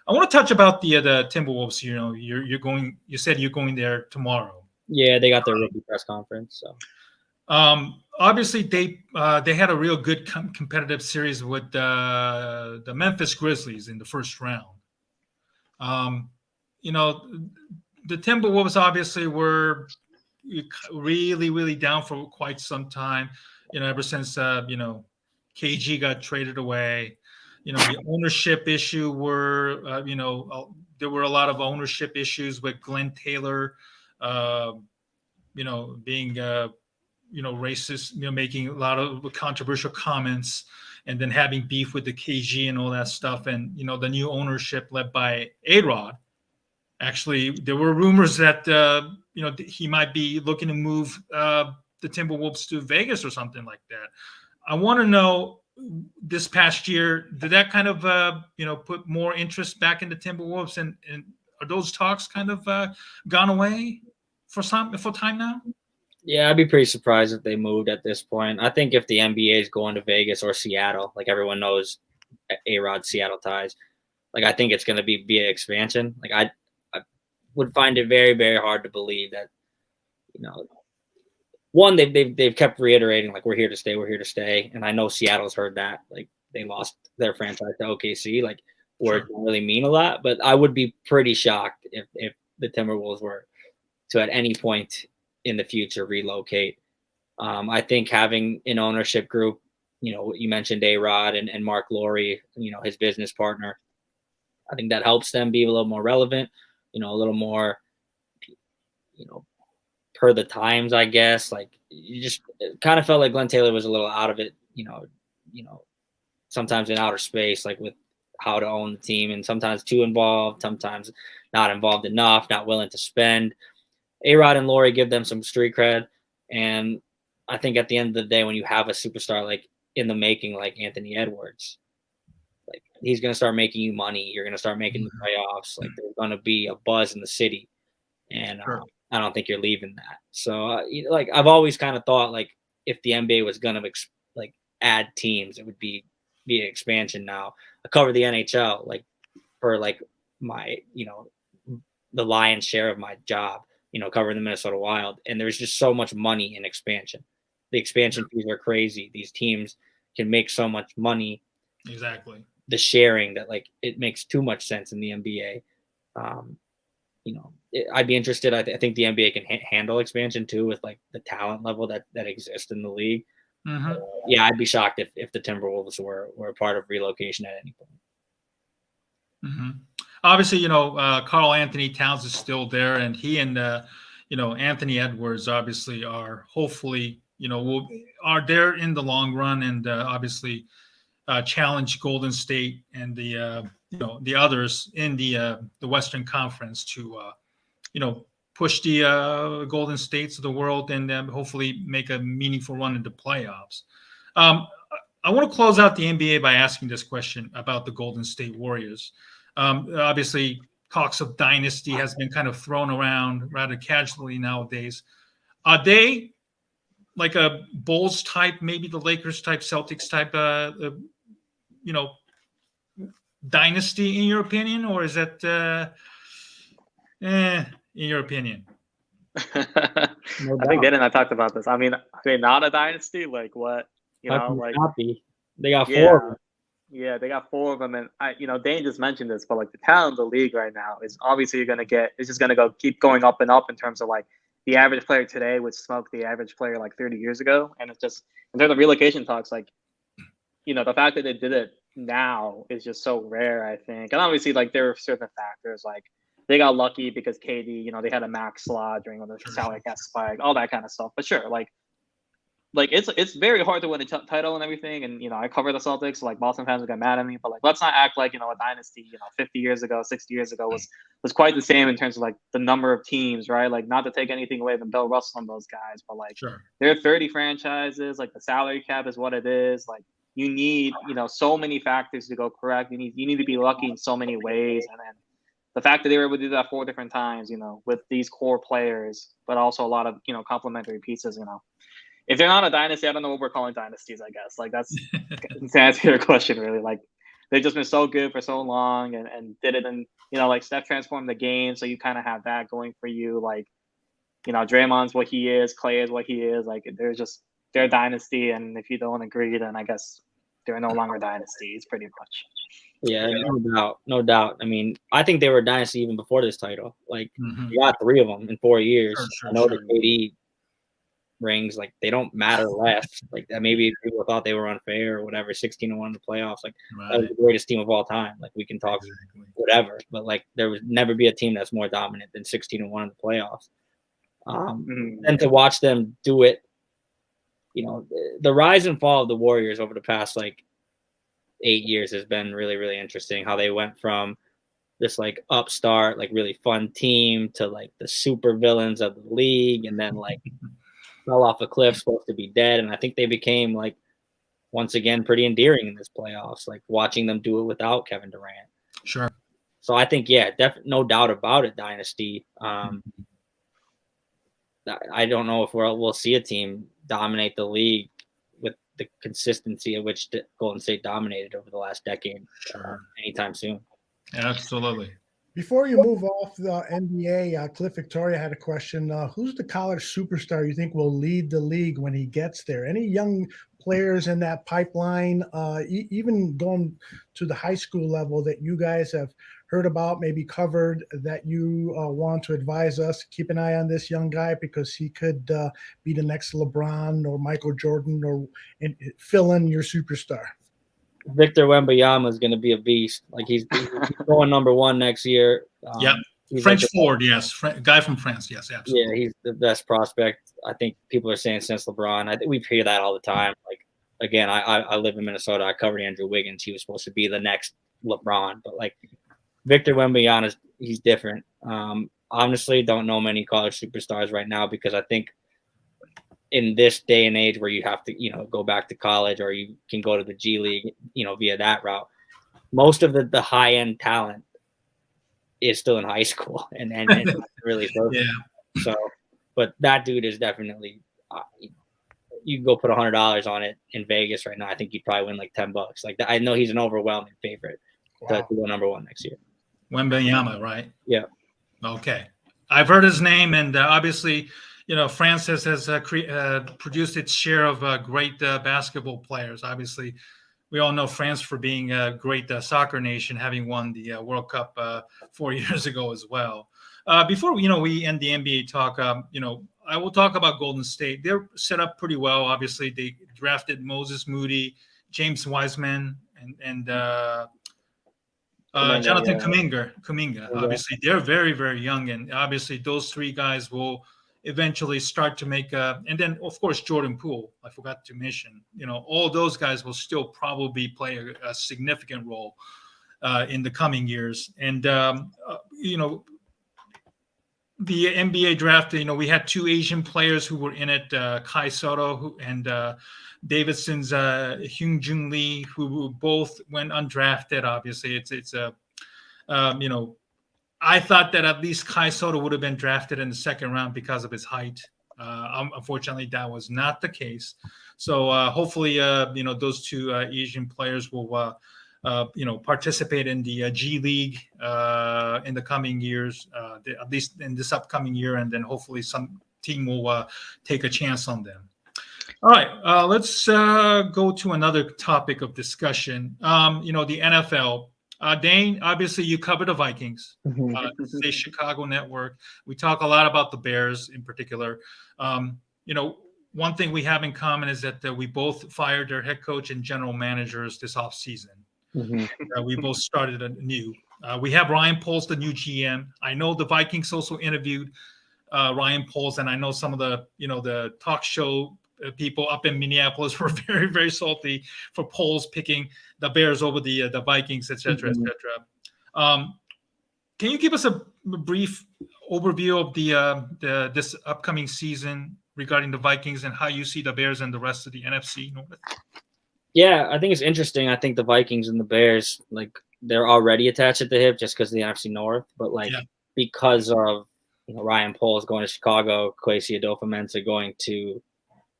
B: I want to touch about the Timberwolves. You're going. You said you're going there tomorrow.
D: Yeah, they got their rookie press conference. So.
B: Obviously, they had a real good competitive series with the Memphis Grizzlies in the first round. The Timberwolves obviously were really, really down for quite some time. Ever since KG got traded away. The ownership issue were there were a lot of ownership issues with Glenn Taylor, being racist, making a lot of controversial comments, and then having beef with the KG and all that stuff. And, the new ownership led by A-Rod, actually, there were rumors that, he might be looking to move the Timberwolves to Vegas or something like that. I want to know, this past year, did that kind of, put more interest back into Timberwolves? And are those talks kind of gone away for time now?
D: Yeah, I'd be pretty surprised if they moved at this point. I think if the NBA is going to Vegas or Seattle, like everyone knows A-Rod Seattle ties, like I think it's going to be via expansion. Like I would find it very, very hard to believe that, one, they've kept reiterating, like, we're here to stay. And I know Seattle's heard that, like they lost their franchise to OKC, like words don't really mean a lot, but I would be pretty shocked if the Timberwolves were to at any point in the future relocate. I think having an ownership group, you mentioned A-Rod and Mark Lowry, his business partner, I think that helps them be a little more relevant, a little more, per the times, I guess. Like, you just kind of felt like Glenn Taylor was a little out of it, sometimes in outer space, like with how to own the team, and sometimes too involved, sometimes not involved enough, not willing to spend. A-Rod and Lowry give them some street cred. And I think at the end of the day, when you have a superstar like in the making, like Anthony Edwards, like he's going to start making you money. You're going to start making the playoffs. Like there's going to be a buzz in the city. And I don't think you're leaving that. So like I've always kind of thought, like, if the NBA was going to like add teams, it would be via expansion. Now I cover the NHL, like for like my, the lion's share of my job, covering the Minnesota Wild. And there's just so much money in expansion. The expansion fees are crazy. These teams can make so much money.
B: Exactly.
D: The sharing that, like, it makes too much sense in the NBA. I'd be interested. I think the NBA can handle expansion too, with like the talent level that exists in the league.
B: Mm-hmm.
D: Yeah, I'd be shocked if the Timberwolves were a part of relocation at any point.
B: Mm-hmm. Obviously, Karl Anthony Towns is still there, and he and Anthony Edwards obviously are hopefully are there in the long run, and obviously challenge Golden State and the others in the Western Conference to push the Golden States of the world, and hopefully make a meaningful run into playoffs. I want to close out the NBA by asking this question about the Golden State Warriors. Obviously, talks of dynasty has been kind of thrown around rather casually nowadays. Are they like a Bulls type, maybe the Lakers type, Celtics type, dynasty in your opinion, or is that in your opinion?
C: I think Dane and I talked about this. I mean, are they not a dynasty? Like what? Like
D: they got four of them.
C: Yeah, they got four of them, and Dane just mentioned this, but like the talent of the league right now is obviously it's just gonna keep going up and up in terms of like the average player today would smoke the average player like 30 years ago, and it's just in terms of relocation talks, like the fact that they did it now is just so rare, I think, and obviously like there are certain factors like they got lucky because KD, they had a max slot during when the salary cap spike, all that kind of stuff, but sure, like it's very hard to win a title and everything. And, I cover the Celtics, so like Boston fans will get mad at me, but like, let's not act like, a dynasty, 50 years ago, 60 years ago was quite the same in terms of like the number of teams, right? Like not to take anything away from Bill Russell and those guys, but like there are 30 franchises, like the salary cap is what it is. Like you need, so many factors to go correct. You need to be lucky in so many ways. And then the fact that they were able to do that 4 different times, with these core players, but also a lot of, complementary pieces, if they're not a dynasty, I don't know what we're calling dynasties, I guess. Like, that's to answer your question, really. Like, they've just been so good for so long and did it in, like Steph transformed the game. So you kind of have that going for you. Like, Draymond's what he is, Clay is what he is. Like, they're a dynasty. And if you don't agree, then I guess they're no longer dynasties, pretty much.
D: Yeah, no doubt. I mean, I think they were a dynasty even before this title. Like, you got 3 of them in 4 years.
B: Sure,
D: I know the KD rings, like, they don't matter less. Like, maybe people thought they were unfair or whatever. 16-1 in the playoffs, like, that was the greatest team of all time. Like, we can talk whatever, but like, there would never be a team that's more dominant than 16-1 in the playoffs. And to watch them do it, the rise and fall of the Warriors over the past like 8 years has been really, really interesting. How they went from this like upstart, like really fun team to like the super villains of the league, and then like fell off a cliff, supposed to be dead. And I think they became like, once again, pretty endearing in this playoffs, like watching them do it without Kevin Durant.
B: Sure.
D: So I think, yeah, no doubt about it, dynasty. I don't know if we'll see a team dominate the league with the consistency at which Golden State dominated over the last decade anytime soon.
B: Absolutely.
A: Before you move off the NBA, Cliff Victoria had a question. Who's the college superstar you think will lead the league when he gets there? Any young players in that pipeline, even going to the high school level that you guys have heard about, maybe covered, that you want to advise us? Keep an eye on this young guy because he could be the next LeBron or Michael Jordan or fill in your superstar.
D: Victor Wembayama is going to be a beast. Like, he's going number 1 next year.
B: French forward, yes. Guy from France, yes, absolutely.
D: Yeah, he's the best prospect. I think people are saying since LeBron. I think we hear that all the time. Like, again, I live in Minnesota. I covered Andrew Wiggins. He was supposed to be the next LeBron, but like Victor Wembanyama, he's different. Honestly, don't know many college superstars right now because I think in this day and age where you have to, go back to college or you can go to the G League, via that route, most of the high end talent is still in high school and really perfect. Yeah. So, but that dude is definitely, you can go put $100 on it in Vegas right now. I think you'd probably win like $10. Like, I know he's an overwhelming favorite to go number 1 next year.
B: Wembayama, right?
D: Yeah.
B: Okay. I've heard his name, and obviously, France has produced its share of great basketball players. Obviously, we all know France for being a great soccer nation, having won the World Cup 4 years ago as well. Before we end the NBA talk, I will talk about Golden State. They're set up pretty well. Obviously, they drafted Moses Moody, James Wiseman, and Jonathan Kuminga. Obviously, they're very, very young, and obviously those 3 guys will eventually start to make and then of course Jordan Poole, I forgot to mention, all those guys will still probably play a significant role in the coming years. And the NBA draft, we had 2 Asian players who were in it, Kai Soto and Davidson's Hyun Jung Lee, who both went undrafted. Obviously, it's I thought that at least Kai Soto would have been drafted in the 2nd round because of his height. Unfortunately, that was not the case. So hopefully, those 2 Asian players will, participate in the G League in the coming years, at least in this upcoming year, and then hopefully some team will take a chance on them. All right, let's go to another topic of discussion. The NFL. Dane, obviously you cover the Vikings. This is a Chicago network. We talk a lot about the Bears in particular. One thing we have in common is that we both fired their head coach and general managers this offseason. We both started anew. We have Ryan Poles, the new GM. I know the Vikings also interviewed Ryan Poles, and I know some of the talk show people up in Minneapolis were very, very salty for Poles picking the Bears over the Vikings, et cetera, et cetera. Can you give us a brief overview of this upcoming season regarding the Vikings and how you see the Bears and the rest of the NFC North?
D: Yeah, I think it's interesting. I think the Vikings and the Bears, like, they're already attached at the hip just because of the NFC North, but like because of Ryan Poles going to Chicago, Kwesi Adolfo-Mensah going to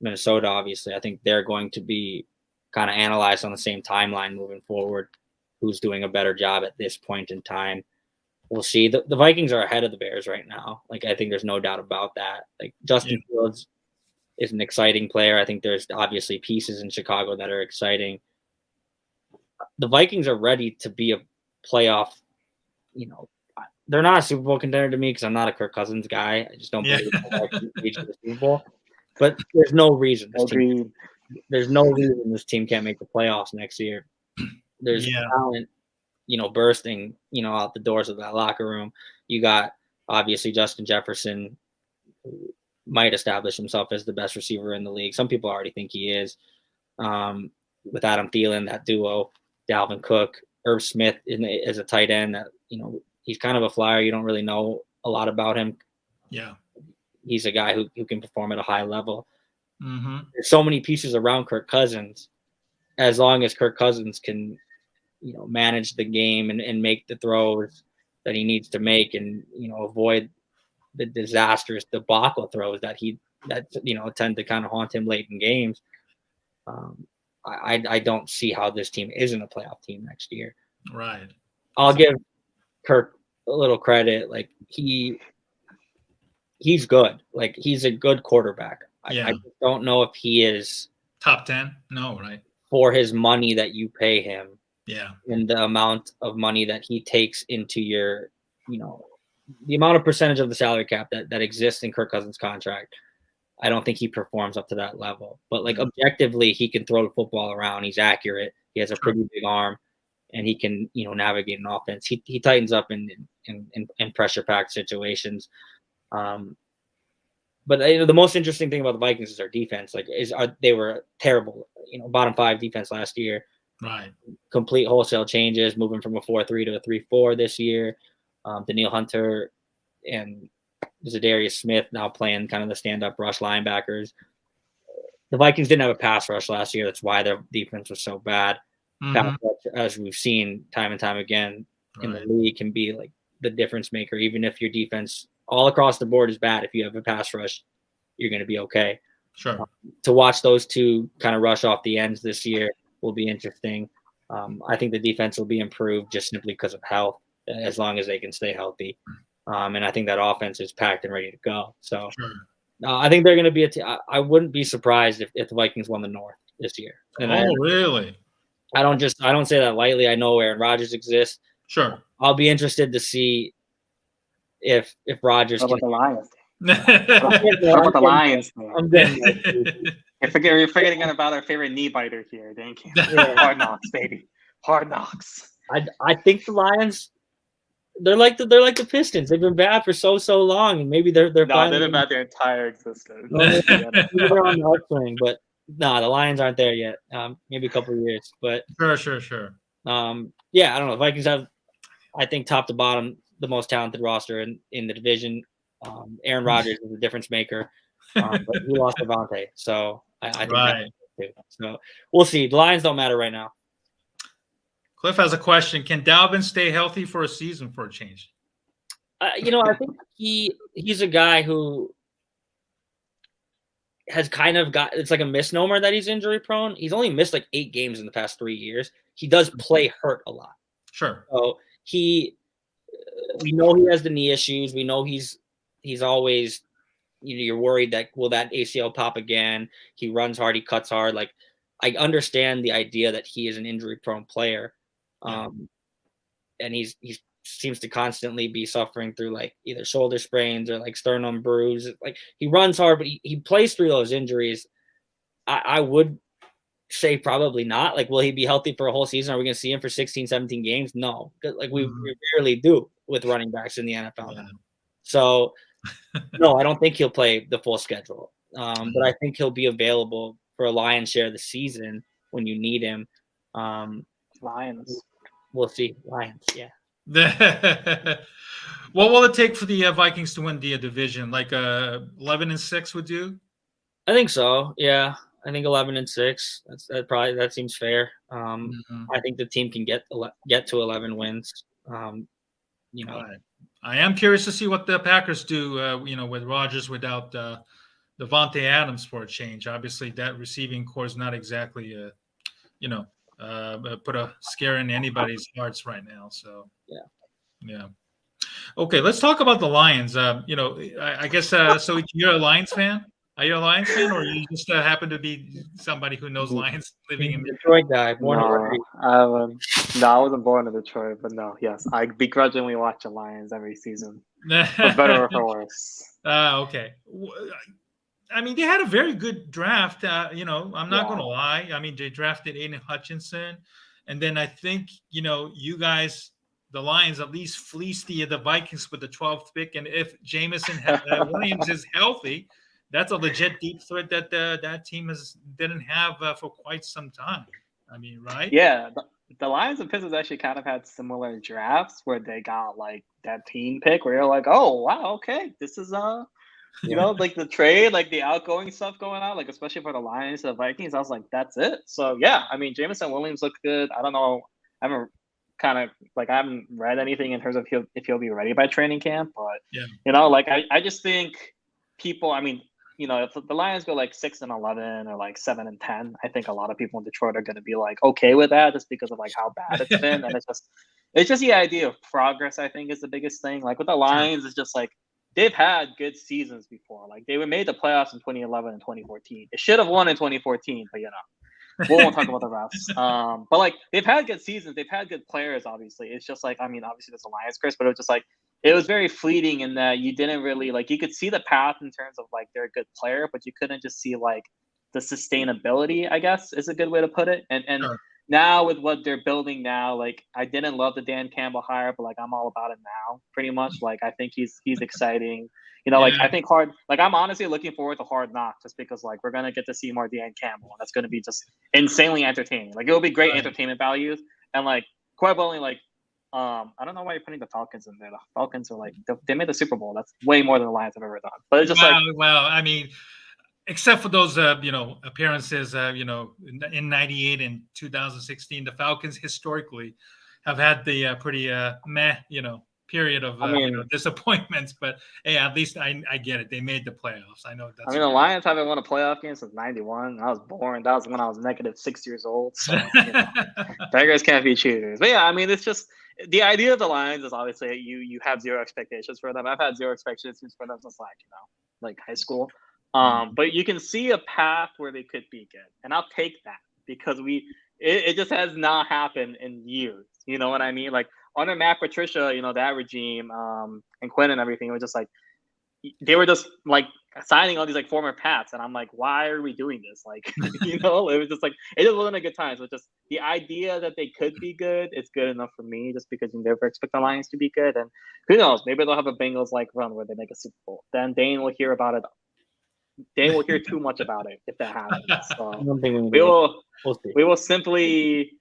D: Minnesota, obviously, I think they're going to be kind of analyzed on the same timeline moving forward. Who's doing a better job at this point in time? We'll see. The Vikings are ahead of the Bears right now. Like, I think there's no doubt about that. Like, Justin Fields is an exciting player. I think there's obviously pieces in Chicago that are exciting. The Vikings are ready to be a playoff. They're not a Super Bowl contender to me because I'm not a Kirk Cousins guy. I just don't believe they reach the Super Bowl. But there's no reason. There's no reason this team can't make the playoffs next year. There's talent, bursting, out the doors of that locker room. You got obviously Justin Jefferson, who might establish himself as the best receiver in the league. Some people already think he is. With Adam Thielen, that duo, Dalvin Cook, Irv Smith as a tight end. That he's kind of a flyer. You don't really know a lot about him.
B: Yeah,
D: he's a guy who can perform at a high level.
B: Mm-hmm.
D: There's so many pieces around Kirk Cousins. As long as Kirk Cousins can, manage the game and make the throws that he needs to make, and avoid the disastrous debacle throws that tend to kind of haunt him late in games. I don't see how this team isn't a playoff team next year.
B: Right.
D: I'll give Kirk a little credit. Like, he's good. Like, he's a good quarterback. I just don't know if he is
B: top 10. No, right.
D: For his money that you pay him.
B: Yeah.
D: And the amount of money that he takes into your, the amount of percentage of the salary cap that exists in Kirk Cousins' contract. I don't think he performs up to that level. But like, objectively, he can throw the football around. He's accurate. He has a pretty big arm, and he can, navigate an offense. He tightens up in pressure-packed situations. But the most interesting thing about the Vikings is their defense. Like, they were terrible, bottom 5 defense last year.
B: Right.
D: Complete wholesale changes, moving from a 4-3 to a 3-4 this year. Daniil Hunter and Zadarius Smith now playing kind of the stand-up rush linebackers. The Vikings didn't have a pass rush last year. That's why their defense was so bad.
B: Mm-hmm.
D: Pass rush, as we've seen time and time again in the league, can be like the difference maker. Even if your defense all across the board is bad, if you have a pass rush, you're going to be okay.
B: Sure.
D: To watch those two kind of rush off the ends this year will be interesting. I think the defense will be improved just simply because of health, as long as they can stay healthy. And I think that offense is packed and ready to go. So I think they're going to be I wouldn't be surprised if the Vikings won the North this year. And
B: really?
D: I don't say that lightly. I know Aaron Rodgers exists.
B: Sure.
D: I'll be interested to see if Rodgers.
C: How about the Lions?
D: How
C: about the Lions?
D: You're
C: forgetting about our favorite knee biter here. Thank you. Hard Knocks, baby. Hard Knocks.
D: I think the Lions. They're like the Pistons. They've been bad for so long, and maybe they're finally.
C: They've been bad their entire existence.
D: They're on the upswing, but no, the Lions aren't there yet. Maybe a couple of years, but
B: sure.
D: Yeah, I don't know. The Vikings have, I think, top to bottom, the most talented roster in the division. Aaron Rodgers is a difference maker, but he lost Devontae, so I think that's too. So we'll see. The Lions don't matter right now.
B: Cliff has a question. Can Dalvin stay healthy for a season for a change?
D: I think he's a guy who has kind of got, it's like a misnomer that he's injury prone. He's only missed like 8 games in the past 3 years. He does play hurt a lot.
B: Sure.
D: So we know he has the knee issues. We know he's always, you're worried that will that ACL pop again? He runs hard. He cuts hard. Like, I understand the idea that he is an injury prone player. And he seems to constantly be suffering through like either shoulder sprains or like sternum bruise. Like, he runs hard, but he plays through those injuries. I would say probably not. Like, will he be healthy for a whole season? Are we going to see him for 16, 17 games? No. Like, we rarely do with running backs in the NFL. Yeah. So, no, I don't think he'll play the full schedule. But I think he'll be available for a lion's share of the season when you need him.
C: Lions.
D: We'll see. Lions, yeah.
B: What will it take for the Vikings to win the division? Like 11-6 would do?
D: I think so. Yeah. I think 11-6. That seems fair. I think the team can get to 11 wins.
B: I am curious to see what the Packers do. With Rodgers without Devontae Adams for a change. Obviously, that receiving core is not exactly put a scare in anybody's hearts right now. So yeah. Okay, let's talk about the Lions. I guess so. You're a Lions fan? Are you a Lions fan, or you just happen to be somebody who knows Lions living in
D: Detroit guy?
C: I wasn't born in Detroit, but no, yes, I begrudgingly watch the Lions every season, for better or for worse.
B: Okay. I mean, they had a very good draft. I'm not going to lie. I mean, they drafted Aiden Hutchinson, and then I think you guys, the Lions, at least fleeced the Vikings with the 12th pick. And if Jameson Williams is healthy, that's a legit deep threat that that team didn't have for quite some time. I mean, right?
C: Yeah, the Lions and Pistons actually kind of had similar drafts where they got like that team pick where you're like, oh wow, okay, this is like the trade, like the outgoing stuff going on, like especially for the Lions, the Vikings. I was like, that's it. So yeah, I mean, Jameson Williams looked good. I don't know, I haven't read anything in terms of if he'll be ready by training camp, but I just think people. I mean, if the Lions go like 6-11 or like 7-10, I think a lot of people in Detroit are going to be like okay with that just because of like how bad it's been, and it's just the idea of progress. I think is the biggest thing. Like with the Lions, it's just like they've had good seasons before. Like they made the playoffs in 2011 and 2014. It should have won in 2014, but we won't talk about the refs. But like they've had good seasons, they've had good players. Obviously, it's just like obviously there's a Lions curse, but it was just like it was very fleeting in that you didn't really you could see the path in terms of like they're a good player, but you couldn't just see like the sustainability. I guess is a good way to put it. And
B: Sure.
C: Now with what they're building now, like I didn't love the Dan Campbell hire, but like I'm all about it now, pretty much. Like I think he's exciting. I think I'm honestly looking forward to Hard Knocks just because like we're gonna get to see more Dan Campbell, and that's gonna be just insanely entertaining. Like it will be great entertainment values, and like quite only like I don't know why you're putting the Falcons in there. The Falcons are like they made the Super Bowl. That's way more than the Lions have ever done. But it's just
B: I mean, except for those appearances in 98 and 2016, the Falcons historically have had the pretty meh period of disappointments. But hey, at least I get it. They made the playoffs. I know that's.
C: the Lions haven't won a playoff game since '91. I was born. That was when I was -6 years old. So beggars can't be choosers. But yeah, it's just the idea of the Lions is obviously you have zero expectations for them. I've had zero expectations for them since like high school. But you can see a path where they could be good, and I'll take that because it just has not happened in years. You know what I mean? Like under Matt Patricia, that regime, and Quinn and everything, it was just like they were just like signing all these like former Pats, and I'm like, why are we doing this? Like, it was just like it just wasn't a good time. So just the idea that they could be good, it's good enough for me, just because you never expect the Lions to be good, and who knows, maybe they'll have a Bengals like run where they make a Super Bowl. Then Dane will hear about it. Dane will hear too much about it if that happens. So we will simply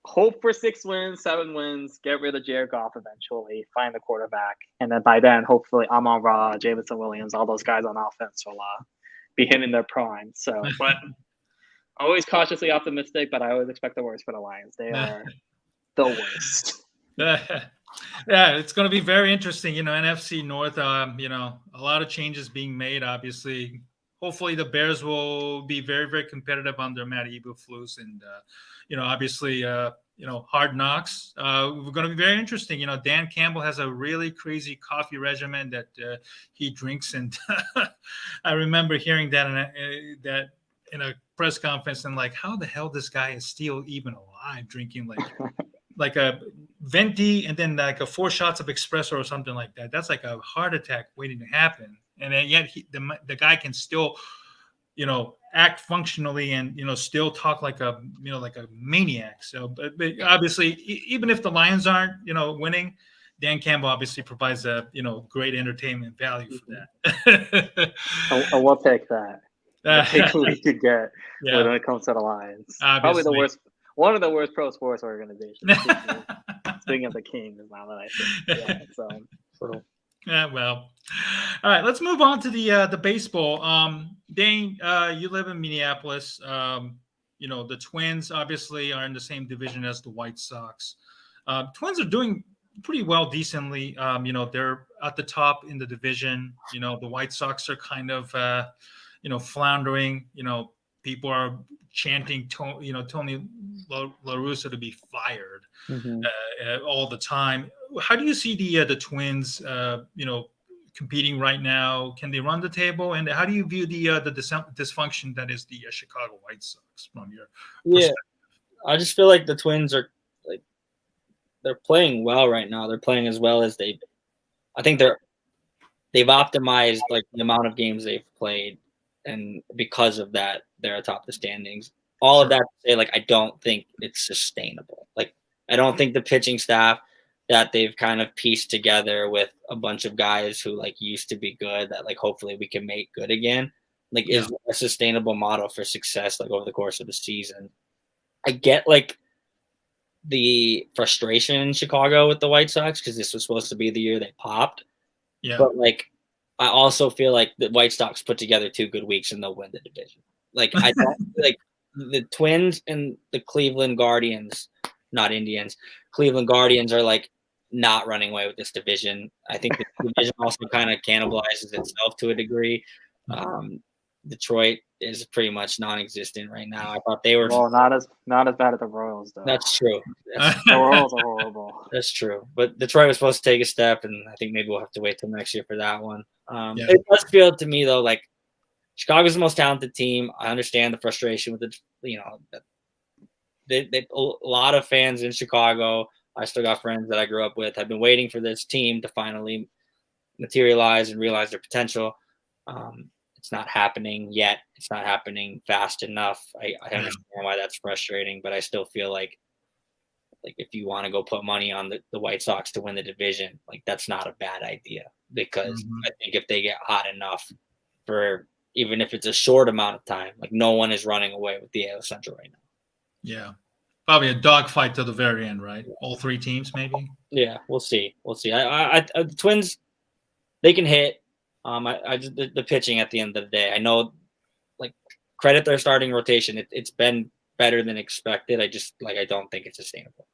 C: hope for 6 wins, 7 wins, get rid of Jared Goff eventually, find the quarterback, and then by then, hopefully, Amon-Ra, Jameson Williams, all those guys on offense will be hitting their prime. So, but always cautiously optimistic, but I always expect the worst for the Lions. They are the worst.
B: Yeah, it's going to be very interesting. NFC North, a lot of changes being made, obviously. Hopefully the Bears will be very, very competitive under Matt Eberflus, and, obviously, Hard Knocks. We're going to be very interesting. Dan Campbell has a really crazy coffee regimen that he drinks. And I remember hearing that in a press conference, and like, how the hell this guy is still even alive drinking like a venti and then like 4 shots of espresso or something like that. That's like a heart attack waiting to happen. And then yet the guy can still, act functionally and, still talk like a maniac. So, but obviously, even if the Lions aren't, winning, Dan Campbell obviously provides a, great entertainment value for that.
C: I will take that. I think we could get when it comes to the Lions.
B: Obviously.
C: Probably one of the worst pro sports organizations. Speaking of the Kings, now that I think. Yeah, so.
B: Yeah, well, All right, let's move on to the baseball. Dane, you live in Minneapolis. The Twins obviously are in the same division as the White Sox. Twins are doing pretty well, decently. They're at the top in the division. The White Sox are kind of, floundering. People are chanting, Tony La Russa to be fired all the time. How do you see the Twins, competing right now? Can they run the table? And how do you view the dysfunction that is the Chicago White Sox from your perspective?
D: I just feel like the Twins are they're playing well right now. They're playing as well as I think they've optimized like the amount of games they've played, and because of that, they're atop the standings. All of that to say, like, I don't think it's sustainable. Like, I don't think the pitching staff that they've kind of pieced together with a bunch of guys who like used to be good that like hopefully we can make good again, like is a sustainable model for success like over the course of the season. I get like the frustration in Chicago with the White Sox because this was supposed to be the year they popped. Yeah. But like I also feel like the White Sox put together 2 good weeks and they'll win the division. Like I don't like the Twins and the Cleveland Guardians, not Indians. Cleveland Guardians are like not running away with this division. I think the division also kind of cannibalizes itself to a degree. Detroit is pretty much non-existent right now. I thought they were
C: not as bad as the Royals though.
D: That's true.
C: The Royals are horrible.
D: That's true. But Detroit was supposed to take a step, and I think maybe we'll have to wait till next year for that one. It does feel to me though like Chicago's the most talented team. I understand the frustration with a lot of fans in Chicago. I still got friends that I grew up with have been waiting for this team to finally materialize and realize their potential. It's not happening yet. It's not happening fast enough. I understand why that's frustrating, but I still feel like if you want to go put money on the White Sox to win the division, like that's not a bad idea because I think if they get hot enough for even if it's a short amount of time, like no one is running away with the AL Central right now.
B: Yeah. Probably a dogfight to the very end, right? All 3 teams, maybe.
D: Yeah, we'll see. The Twins, they can hit. The pitching at the end of the day. I know, like, credit their starting rotation. It's been better than expected. I don't think it's sustainable.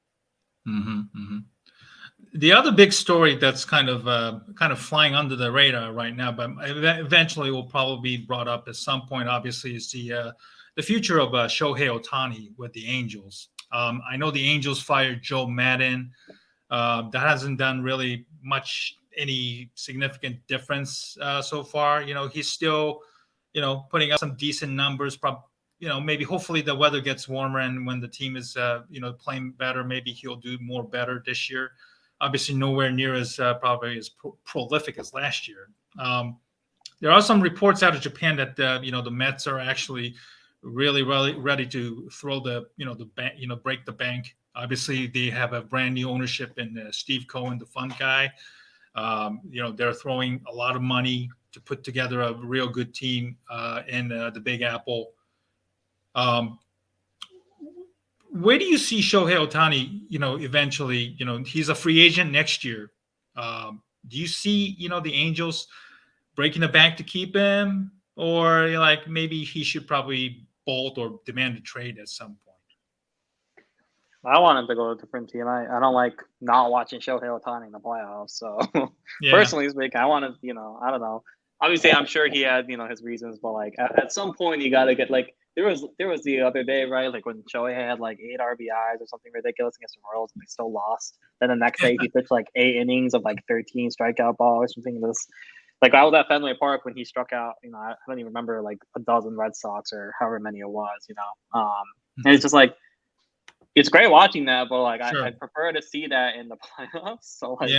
B: The other big story that's kind of flying under the radar right now, but eventually will probably be brought up at some point. Obviously, is the future of Shohei Otani with the Angels. I know the Angels fired Joe Madden. That hasn't done really much any significant difference so far. He's still, putting up some decent numbers. Maybe hopefully the weather gets warmer and when the team is, playing better, maybe he'll do more better this year. Obviously, nowhere near as probably as prolific as last year. There are some reports out of Japan that the Mets are actually really ready to throw break the bank. Obviously, they have a brand new ownership in Steve Cohen, the fun guy. They're throwing a lot of money to put together a real good team in the Big Apple. Where do you see Shohei Otani, eventually, he's a free agent next year. Do you see, the Angels breaking the bank to keep him? Or like maybe he should probably bolt or demand a trade at some point?
C: I want him to go to a different team. I don't like not watching Shohei Otani in the playoffs. So personally speaking, I want to, I don't know. Obviously, I'm sure he had, his reasons, but like at some point you got to get like there was the other day, right? Like when Shohei had like 8 RBIs or something ridiculous against the Royals and they still lost. Then the next day he pitched like 8 innings of like 13 strikeout balls or something. Like I was at Fenway Park when he struck out, I don't even remember like a dozen Red Sox or however many it was, and it's just like, it's great watching that, but like I prefer to see that in the playoffs. So like,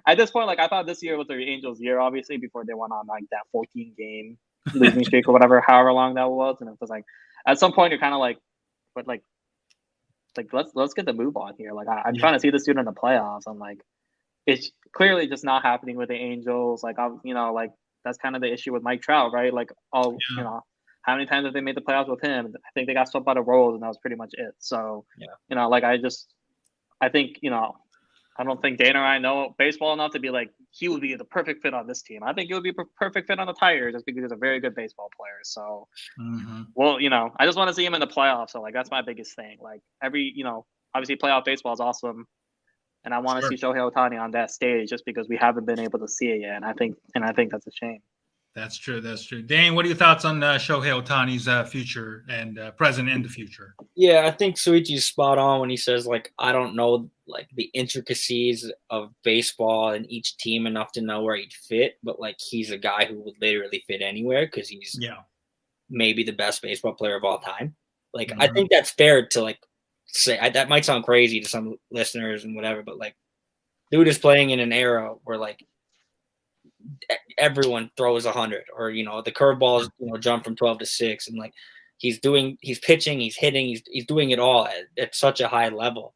C: at this point, like I thought this year was the Angels' year, obviously, before they went on like that 14-game losing streak or whatever, however long that was. And it was like, at some point, you're kind of like, but like let's get the move on here. Like I'm trying to see this dude in the playoffs. I'm like, it's clearly just not happening with the Angels. Like like that's kind of the issue with Mike Trout, right? Like how many times have they made the playoffs with him? I think they got swept by the Royals, and that was pretty much it. So, like I think, I don't think Dana and I know baseball enough to be like, he would be the perfect fit on this team. I think he would be a perfect fit on the Tigers just because he's a very good baseball player. So, well, you know, I just want to see him in the playoffs. So, like, that's my biggest thing. Like, obviously playoff baseball is awesome. And I want to see Shohei Otani on that stage just because we haven't been able to see it yet. And I think that's a shame.
B: That's true. That's true. Dane, what are your thoughts on Shohei Otani's future and present and the future?
D: Yeah, I think Souichi's spot on when he says, like, I don't know, like, the intricacies of baseball and each team enough to know where he'd fit, but, like, he's a guy who would literally fit anywhere because he's maybe the best baseball player of all time. Like, I think that's fair to, like, say. That might sound crazy to some listeners and whatever, but, like, dude is playing in an era where, like, everyone throws 100, or, you know, the curveballs, you know, jump from 12 to 6, and, like, he's pitching, he's hitting, he's doing it all at such a high level.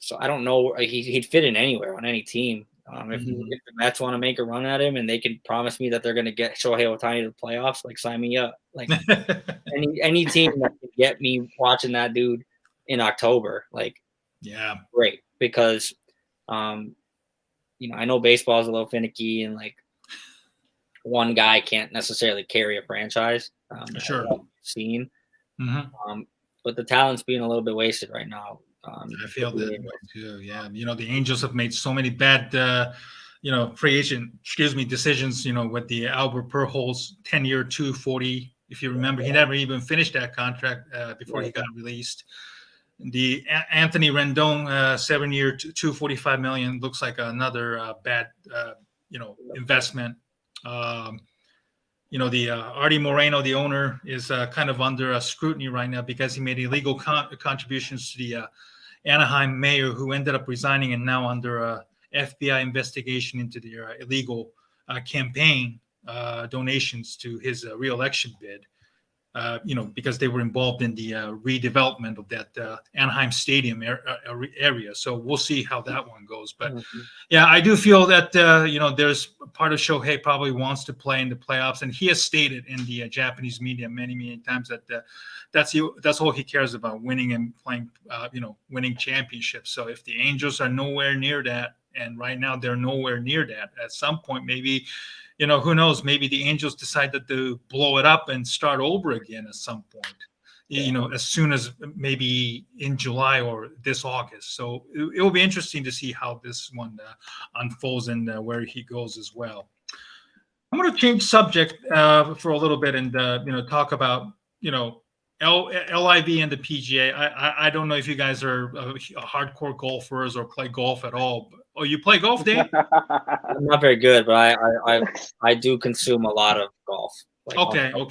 D: So I don't know, he'd fit in anywhere on any team. If the Mets want to make a run at him and they can promise me that they're going to get Shohei Otani to the playoffs, like, sign me up. Like, any team that can get me watching that dude in October, like, great, because you know, I know baseball is a little finicky and, like, one guy can't necessarily carry a franchise. Seen. But the talent's being a little bit wasted right now.
B: I feel that way too. Yeah, you know, the Angels have made so many bad, you know, free agent, decisions. You know, with the Albert Pujols 10-year, $240. If you remember, he never even finished that contract before he got released. The Anthony Rendon 7-year, $245 million looks like another bad, you know, investment. You know, the Artie Moreno, the owner, is kind of under scrutiny right now because he made illegal contributions to the Anaheim mayor, who ended up resigning and now under FBI investigation into their illegal campaign donations to his reelection bid. You know, because they were involved in the redevelopment of that Anaheim Stadium area. So we'll see how that one goes. But yeah, I do feel that, you know, there's part of Shohei probably wants to play in the playoffs. And he has stated in the Japanese media many, many times that that's all he cares about, winning and playing, you know, winning championships. So if the Angels are nowhere near that, and right now they're nowhere near that, at some point, maybe, you know, who knows? Maybe the Angels decided to blow it up and start over again at some point, you know, as soon as maybe in July or this August. So it will be interesting to see how this one unfolds and where he goes as well. I'm going to change subject for a little bit and, you know, talk about, you know, LIV and the PGA. I don't know if you guys are hardcore golfers or play golf at all. Oh, you play golf, Dave?
D: I'm not very good, but I do consume a lot of golf. Like,
B: okay.
D: Oh,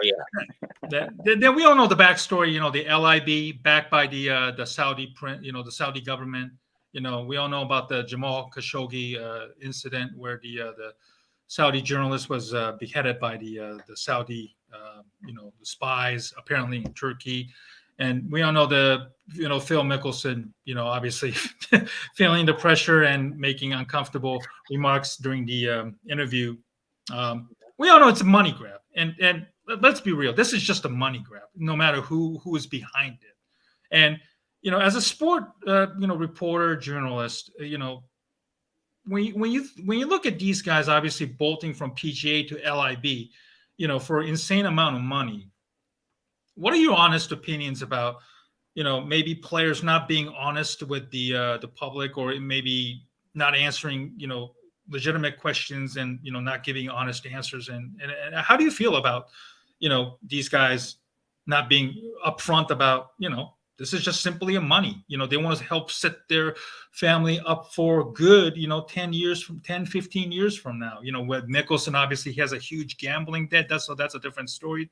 D: yeah.
B: Then we all know the backstory. You know, the LIV backed by the Saudi the Saudi government. You know, we all know about the Jamal Khashoggi incident where the Saudi journalist was beheaded by the Saudi you know, the spies apparently in Turkey. And we all know Phil Mickelson, you know, obviously feeling the pressure and making uncomfortable remarks during the interview. We all know it's a money grab. And let's be real, this is just a money grab, no matter who is behind it. And, you know, as a sport, you know, reporter, journalist, you know, when you look at these guys, obviously bolting from PGA to LIV, you know, for an insane amount of money, what are your honest opinions about, you know, maybe players not being honest with the public, or maybe not answering, you know, legitimate questions and, you know, not giving honest answers? And how do you feel about, you know, these guys not being upfront about, you know, this is just simply a money, you know, they want to help set their family up for good, you know, 10, 15 years from now, you know, with Mickelson, obviously he has a huge gambling debt. That's a different story.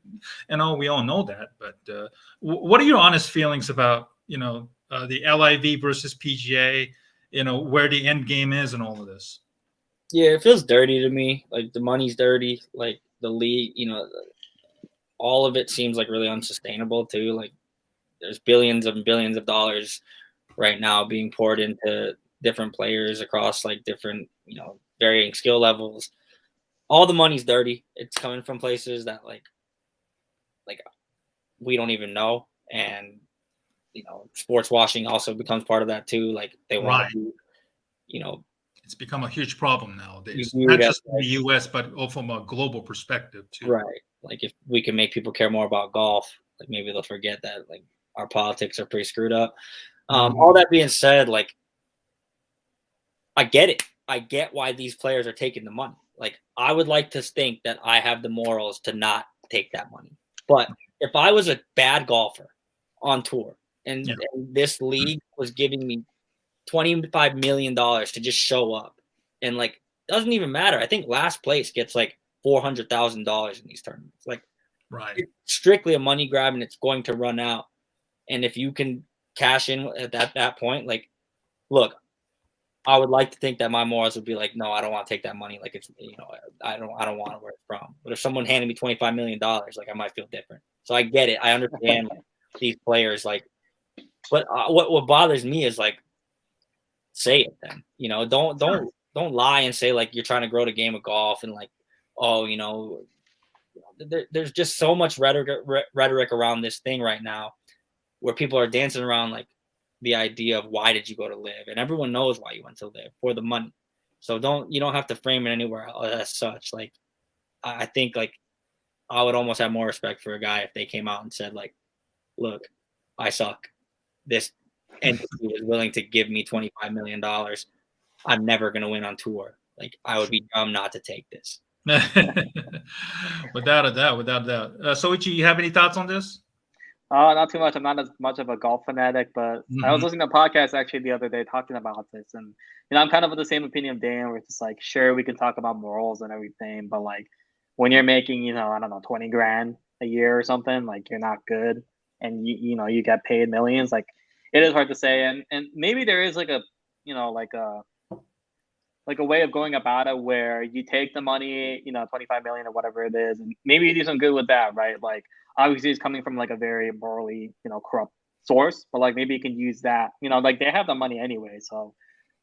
B: And we all know that, but what are your honest feelings about, you know, the LIV versus PGA, you know, where the end game is and all of this?
D: Yeah, it feels dirty to me. Like, the money's dirty. Like, the league, you know, all of it seems like really unsustainable too. Like, there's billions and billions of dollars right now being poured into different players across, like, different, you know, varying skill levels. All the money's dirty. It's coming from places that like we don't even know. And sports washing also becomes part of that too. Like they want to,
B: it's become a huge problem nowadays,
D: you
B: not
D: view it
B: just
D: as,
B: in the U.S., but also from a global perspective too.
D: right. Like if we can make people care more about golf, like maybe they'll forget that like our politics are pretty screwed up. All that being said, like I get it. I get why these players are taking the money. Like I would like to think that I have the morals to not take that money. But if I was a bad golfer on tour and this league was giving me $25 million to just show up, and like doesn't even matter. I think last place gets like $400,000 in these tournaments. Like, it's strictly a money grab, and it's going to run out. And if you can cash in at that point, like, look, I would like to think that my morals would be like, no, I don't want to take that money. Like it's, I don't want to where it's from. But if someone handed me $25 million, like I might feel different. So I get it. I understand like, these players, like, but what bothers me is like, say it then. Don't lie and say like you're trying to grow the game of golf and like, oh, there's just so much rhetoric around this thing right now, where people are dancing around like the idea of why did you go to live, and everyone knows why you went to live, for the money. So you don't have to frame it anywhere as such. Like I think like I would almost have more respect for a guy if they came out and said like, look, I suck. This entity was willing to give me $25 million. I'm never going to win on tour. Like I would be dumb not to take this.
B: Without a doubt. Souichi, you have any thoughts on this?
C: Not too much. I'm not as much of a golf fanatic, but I was listening to a podcast actually the other day talking about this, and I'm kind of of the same opinion of Dan, where it's just like, sure, we can talk about morals and everything, but like when you're making, I don't know, 20 grand a year or something, like you're not good, and you get paid millions, like it is hard to say, and maybe there is like a like a way of going about it where you take the money, 25 million or whatever it is, and maybe you do some good with that, right? Like obviously it's coming from like a very morally, corrupt source, but like maybe you can use that, like they have the money anyway. So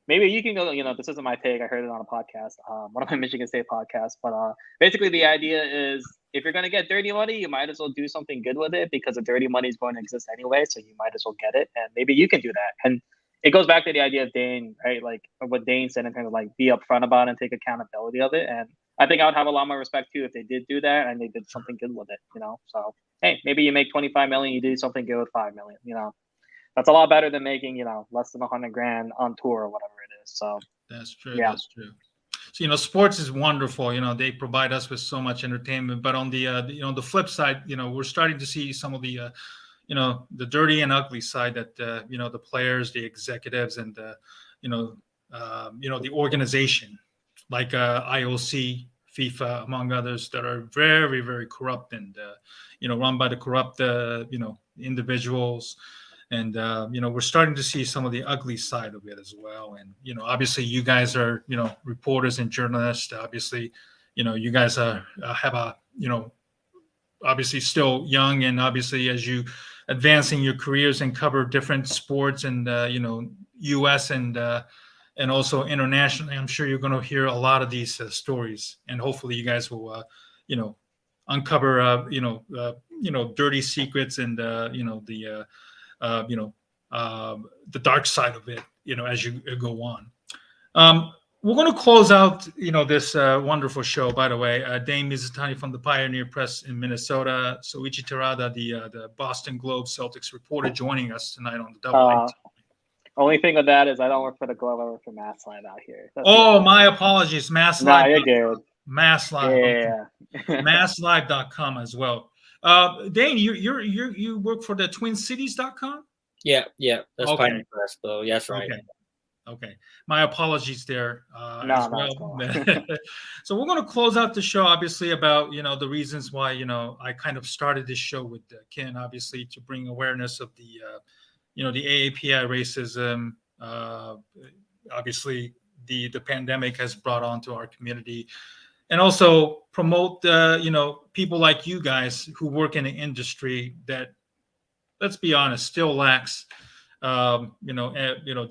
C: maybe you can go, this isn't my take. I heard it on a podcast, one of my Michigan State podcasts, but basically the idea is if you're going to get dirty money, you might as well do something good with it, because the dirty money is going to exist anyway. So you might as well get it. And maybe you can do that. And it goes back to the idea of Dane, right? Like what Dane said in terms of like be upfront about it and take accountability of it. And I think I would have a lot more respect too if they did do that and they did something good with it, So hey, maybe you make 25 million, you do something good with 5 million, That's a lot better than making, less than 100 grand on tour or whatever it is. So
B: that's true.
C: Yeah.
B: That's true. So sports is wonderful. They provide us with so much entertainment. But on the the flip side, we're starting to see some of the the dirty and ugly side that the players, the executives, and the organization like IOC, FIFA, among others, that are very, very corrupt and run by the corrupt individuals. And we're starting to see some of the ugly side of it as well. And obviously you guys are reporters and journalists. Obviously you guys have a obviously still young, and obviously as you advancing your careers and cover different sports and U.S. and also internationally, I'm sure you're going to hear a lot of these stories, and hopefully you guys will uncover dirty secrets and the dark side of it, as you go on. We're going to close out, this wonderful show. By the way, Dane Mizutani from the Pioneer Press in Minnesota, Souichi Terada, the Boston Globe Celtics reporter, joining us tonight on the Double.
C: Only thing with that is I don't work for the Globe. I work for Mass Live out here.
B: My apologies. Mass
C: Nah,
B: Live.
C: you're good.
B: Mass Live.
C: Yeah.
B: MassLive.com as well. Dane, you work for the TwinCities.com?
D: Yeah. That's
B: okay.
D: Pioneer Press, though. Yes, right.
B: Okay. My apologies there as well.
C: Cool.
B: So we're going to close out the show, obviously, about, the reasons why, I kind of started this show with Ken, obviously, to bring awareness of the, the AAPI racism. Obviously, the pandemic has brought onto our community, and also promote, people like you guys who work in an industry that, let's be honest, still lacks,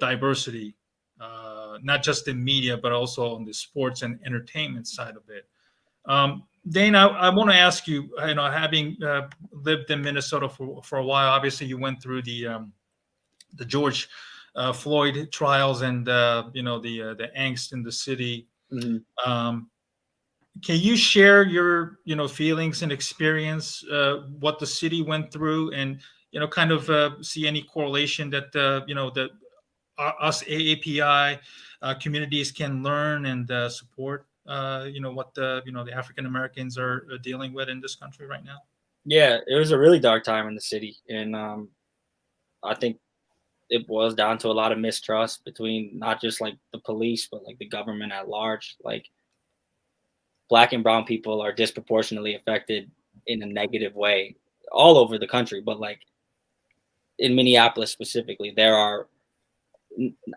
B: diversity. Not just in media, but also on the sports and entertainment side of it. Dane, I want to ask you, having lived in Minnesota for a while, obviously you went through the George Floyd trials and the angst in the city.
D: Mm-hmm.
B: Can you share your feelings and experience what the city went through, and kind of see any correlation that that us AAPI communities can learn and support what the African Americans are dealing with in this country right now?
D: Yeah, it was a really dark time in the city, and I think it boils down to a lot of mistrust between not just like the police, but like the government at large. Like, Black and brown people are disproportionately affected in a negative way all over the country, but like in Minneapolis specifically, there are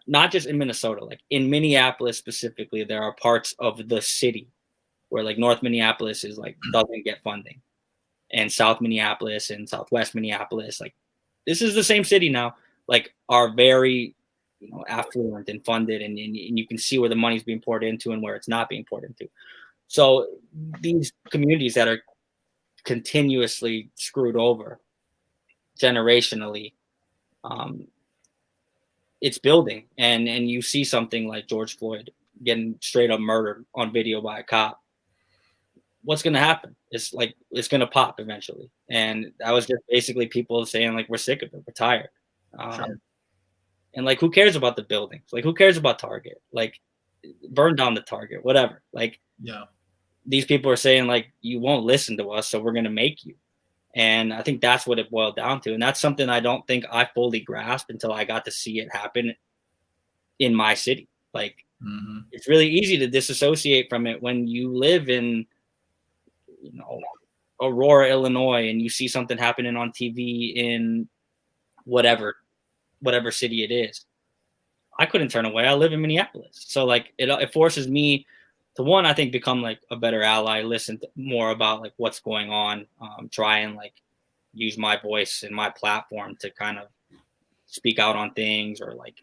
D: not just in Minnesota, like in Minneapolis specifically, there are parts of the city where like North Minneapolis is like doesn't get funding, and South Minneapolis and Southwest Minneapolis, like this is the same city now, like are very affluent and funded, and you can see where the money's being poured into and where it's not being poured into. So these communities that are continuously screwed over generationally, it's building, and you see something like George Floyd getting straight up murdered on video by a cop. What's going to happen? It's like it's going to pop eventually, and that was just basically people saying like we're sick of it, we're tired.
B: Sure.
D: And like who cares about the buildings? Like who cares about Target? Like burn down the Target, whatever. Like
B: Yeah.
D: These people are saying like you won't listen to us, so we're going to make you. And I think that's what it boiled down to. And that's something I don't think I fully grasped until I got to see it happen in my city. Like, It's really easy to disassociate from it when you live in, Aurora, Illinois, and you see something happening on TV in whatever city it is. I couldn't turn away. I live in Minneapolis. So like it forces me to, one, I think, become like a better ally, listen more about like what's going on, try and like use my voice and my platform to kind of speak out on things, or like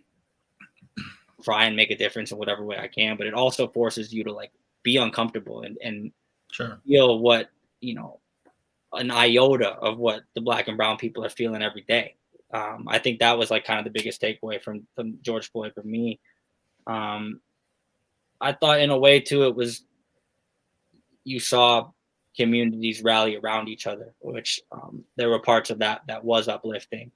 D: try and make a difference in whatever way I can. But it also forces you to like be uncomfortable and
B: Sure.
D: feel what, an iota of what the Black and brown people are feeling every day. I think that was like kind of the biggest takeaway from George Floyd for me. I thought in a way too, it was, you saw communities rally around each other, which there were parts of that was uplifting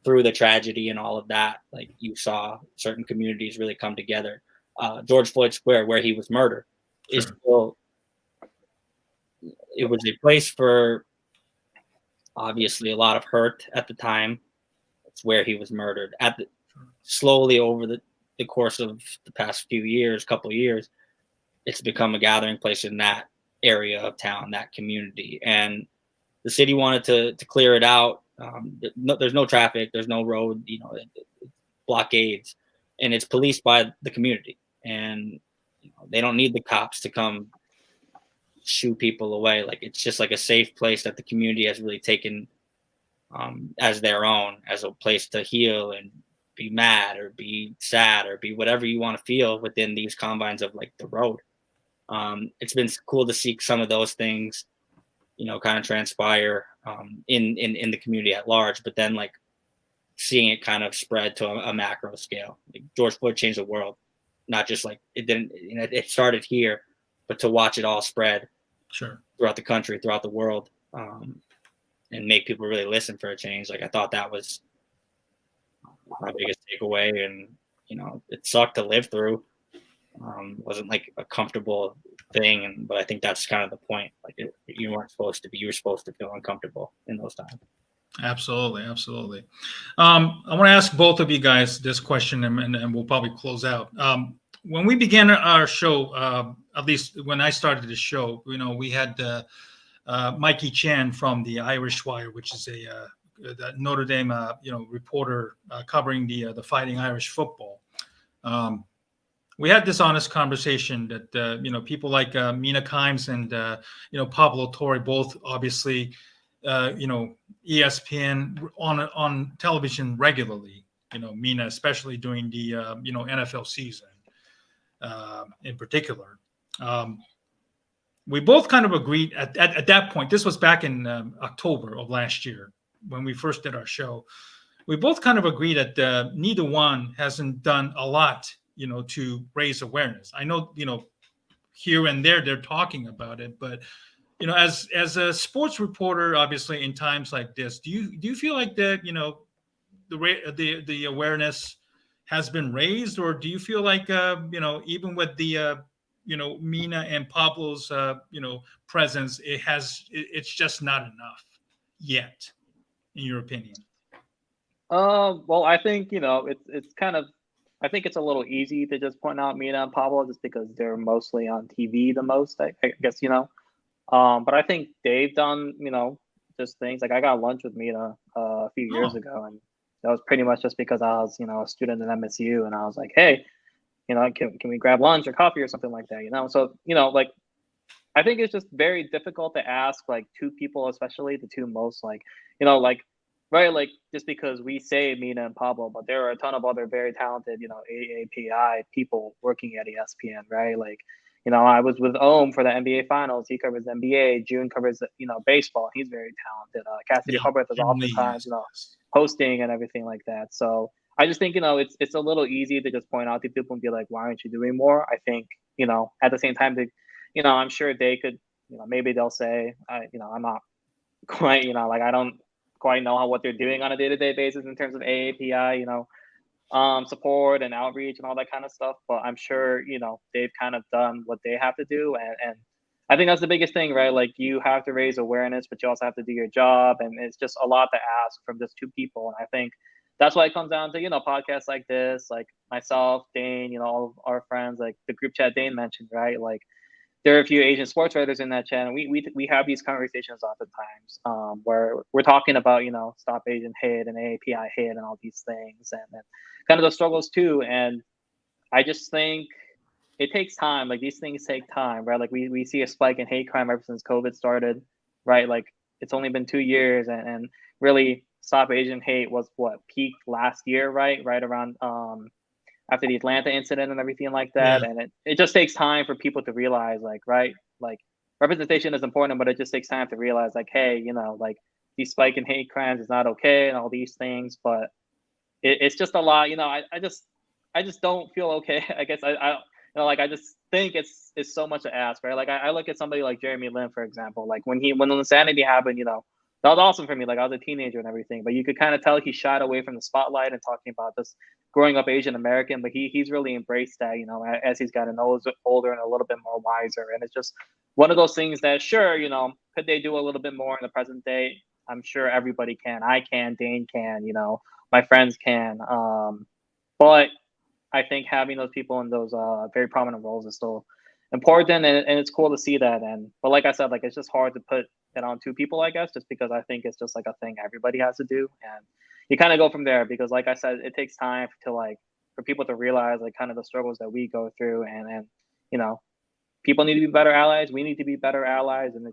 D: through the tragedy and all of that. Like you saw certain communities really come together. George Floyd Square, where he was murdered, is still, it was a place for obviously a lot of hurt at the time. It's where he was murdered. Slowly over the course of the past couple of years, it's become a gathering place in that area of town, that community. And the city wanted to clear it out. There's no traffic, there's no road, blockades, and it's policed by the community. And they don't need the cops to come shoo people away. Like it's just like a safe place that the community has really taken as their own, as a place to heal and be mad or be sad or be whatever you want to feel within these confines of like the road. It's been cool to see some of those things, kind of transpire in the community at large, but then like seeing it kind of spread to a macro scale. Like George Floyd changed the world, not just like it didn't, it started here, but to watch it all spread throughout the country, throughout the world, and make people really listen for a change. Like I thought that was my biggest takeaway, and it sucked to live through. Wasn't like a comfortable thing, but I think that's kind of the point. Like you weren't supposed to be, you were supposed to feel uncomfortable in those times.
B: Absolutely. I want to ask both of you guys this question, and we'll probably close out. When we began our show, at least when I started the show, we had Mikey Chan from the Irish Wire, which is a Notre Dame, reporter covering the Fighting Irish football. We had this honest conversation that people like Mina Kimes and Pablo Torre, both obviously ESPN on television regularly. Mina especially during the NFL season in particular. We both kind of agreed at that point. This was back in October of last year when we first did our show. we both kind of agree that neither one hasn't done a lot, to raise awareness. I know, here and there they're talking about it, but as a sports reporter, obviously in times like this, do you feel like that the awareness has been raised, or do you feel like even with the Mina and Pablo's presence, it's just not enough yet, in your opinion?
C: Well, I think it's kind of, I think it's a little easy to just point out Mina and Pablo just because they're mostly on TV the most. I guess but I think they've done just things like I got lunch with Mina a few years ago, and that was pretty much just because I was a student at MSU, and I was like, hey, can we grab lunch or coffee or something like that, so like I think it's just very difficult to ask like two people, especially the two most like right, like just because we say Mina and Pablo, but there are a ton of other very talented AAPI people working at ESPN, right? Like I was with Ohm for the NBA Finals. He covers NBA. June covers baseball. He's very talented. Cassidy Hubbard is oftentimes hosting and everything like that. So I just think it's a little easy to just point out to people and be like, why aren't you doing more? I think at the same time, I'm sure they could maybe they'll say I'm not quite like I don't quite know what they're doing on a day-to-day basis in terms of AAPI support and outreach and all that kind of stuff, but I'm sure they've kind of done what they have to do, and I think that's the biggest thing, right? Like you have to raise awareness, but you also have to do your job, and it's just a lot to ask from just two people. And I think that's why it comes down to podcasts like this, like myself, Dane, all of our friends, like the group chat Dane mentioned, right? Like there are a few Asian sports writers in that chat, and we have these conversations oftentimes where we're talking about Stop Asian Hate and AAPI hate and all these things, and kind of the struggles too. And I just think it takes time. Like these things take time, right? Like we see a spike in hate crime ever since COVID started, right? Like it's only been 2 years, and really Stop Asian Hate was what peaked last year, right around after the Atlanta incident and everything like that. Yeah. And it just takes time for people to realize like representation is important, but it just takes time to realize like, hey, like these spike in hate crimes is not okay and all these things, but it's just a lot. I just don't feel okay. I guess I I just think it's so much to ask, right? Like I look at somebody like Jeremy Lin, for example, like when the insanity happened, that was awesome for me. Like I was a teenager and everything, but you could kind of tell he shied away from the spotlight and talking about just growing up Asian American, but he's really embraced that, as he's gotten older and a little bit more wiser. And it's just one of those things that sure, could they do a little bit more in the present day? I'm sure everybody can. I can, Dane can, my friends can. But I think having those people in those very prominent roles is still important, and it's cool to see that. But like I said, like it's just hard to put it on two people, I guess, just because I think it's just like a thing everybody has to do, and you kind of go from there because, like I said, it takes time for people to realize like kind of the struggles that we go through, and people need to be better allies. We need to be better allies, and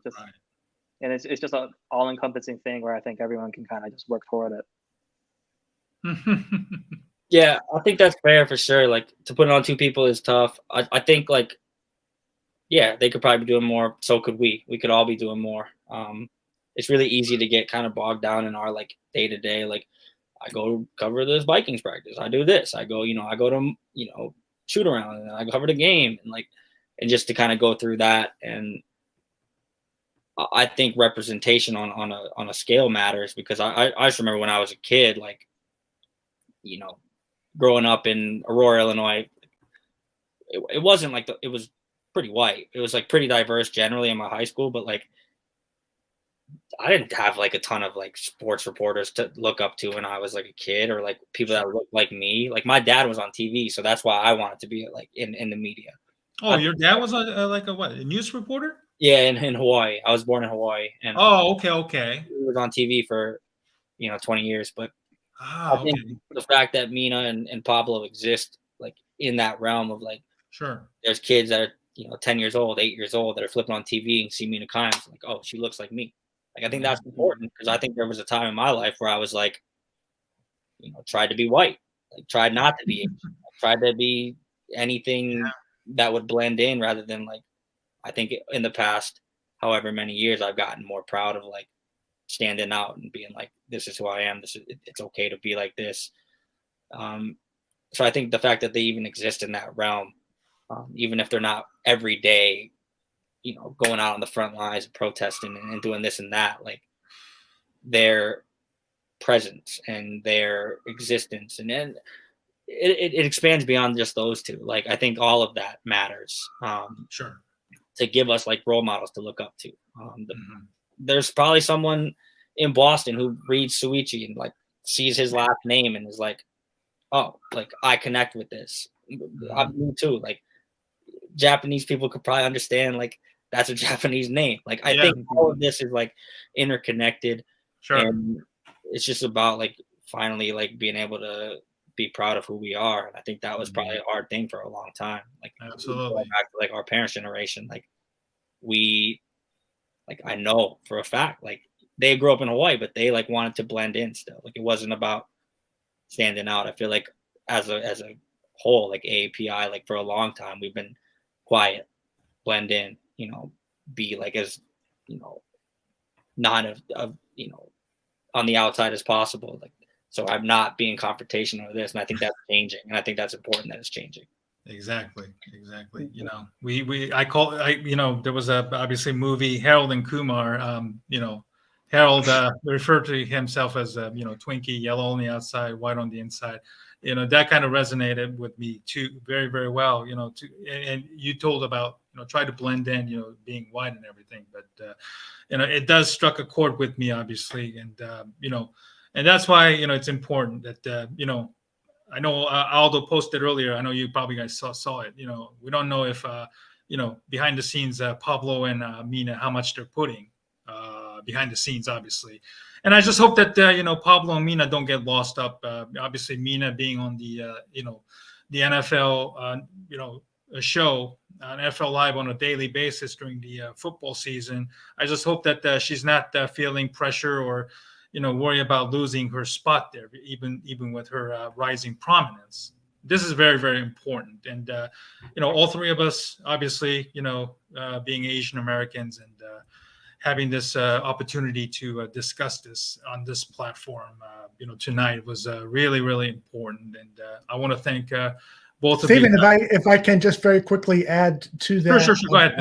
C: it's just an all-encompassing thing where I think everyone can kind of just work toward it.
D: Yeah, I think that's fair for sure. Like to put it on two people is tough. I think like, yeah, they could probably be doing more. So could we. We could all be doing more. It's really easy to get kind of bogged down in our like day to day. Like I go cover this Vikings practice. I do this. I go to shoot around and I cover the game and just to kind of go through that. And I think representation on a scale matters because I just remember when I was a kid, like growing up in Aurora, Illinois, it wasn't like it was pretty white. It was like pretty diverse generally in my high school, but like I didn't have like a ton of like sports reporters to look up to when I was like a kid or like people that looked like me. Like my dad was on TV, so that's why I wanted to be like in the media.
B: Oh, your dad was a news reporter?
D: Yeah, in Hawaii. I was born in Hawaii, and
B: okay.
D: He was on TV for 20 years, but I think the fact that Mina and Pablo exist like in that realm of like,
B: sure,
D: there's kids that are 10 years old, 8 years old that are flipping on TV and see Mina Kimes like, oh, she looks like me. Like I think that's important because I think there was a time in my life where I was like, tried to be white, like tried not to be, tried to be anything that would blend in rather than like, I think in the past, however many years, I've gotten more proud of like standing out and being like, this is who I am. It's okay to be like this. So I think the fact that they even exist in that realm, even if they're not every day, going out on the front lines and protesting and doing this and that, like their presence and their existence, and then it expands beyond just those two. Like I think all of that matters.
B: Sure.
D: To give us like role models to look up to. There's probably someone in Boston who reads Souichi and like sees his last name and is like, oh, like I connect with this. Me too. Like Japanese people could probably understand like that's a Japanese name. Like I think all of this is like interconnected.
B: Sure.
D: And it's just about like finally like being able to be proud of who we are. And I think that was probably a hard thing for a long time. Like
B: absolutely
D: back to like our parents' generation, like I know for a fact, like they grew up in Hawaii, but they like wanted to blend in still. Like it wasn't about standing out. I feel like as a whole, like AAPI, like for a long time, we've been quiet, blend in, be like as, not on the outside as possible. Like, so I'm not being confrontational with this. And I think that's changing. And I think that's important that it's changing.
B: Exactly. There was a obviously movie, Harold and Kumar, Harold referred to himself as Twinkie, yellow on the outside, white on the inside. That kind of resonated with me too, very, very well. And you told about try to blend in, being white and everything, but it does struck a chord with me, obviously, and and that's why it's important that I know Aldo posted earlier. I know you probably guys saw it. We don't know if behind the scenes Pablo and Mina, how much they're putting behind the scenes, obviously. And I just hope that Pablo and Mina don't get lost up. Obviously, Mina being on the the NFL show on NFL Live on a daily basis during the football season. I just hope that she's not feeling pressure or worry about losing her spot there, even with her rising prominence. This is very, very important. And, all three of us, obviously, being Asian Americans and having this opportunity to discuss this on this platform, tonight was really, really important. And I want to thank both of you.
A: Stephen, if I can just very quickly add to that.
B: Sure. Go ahead.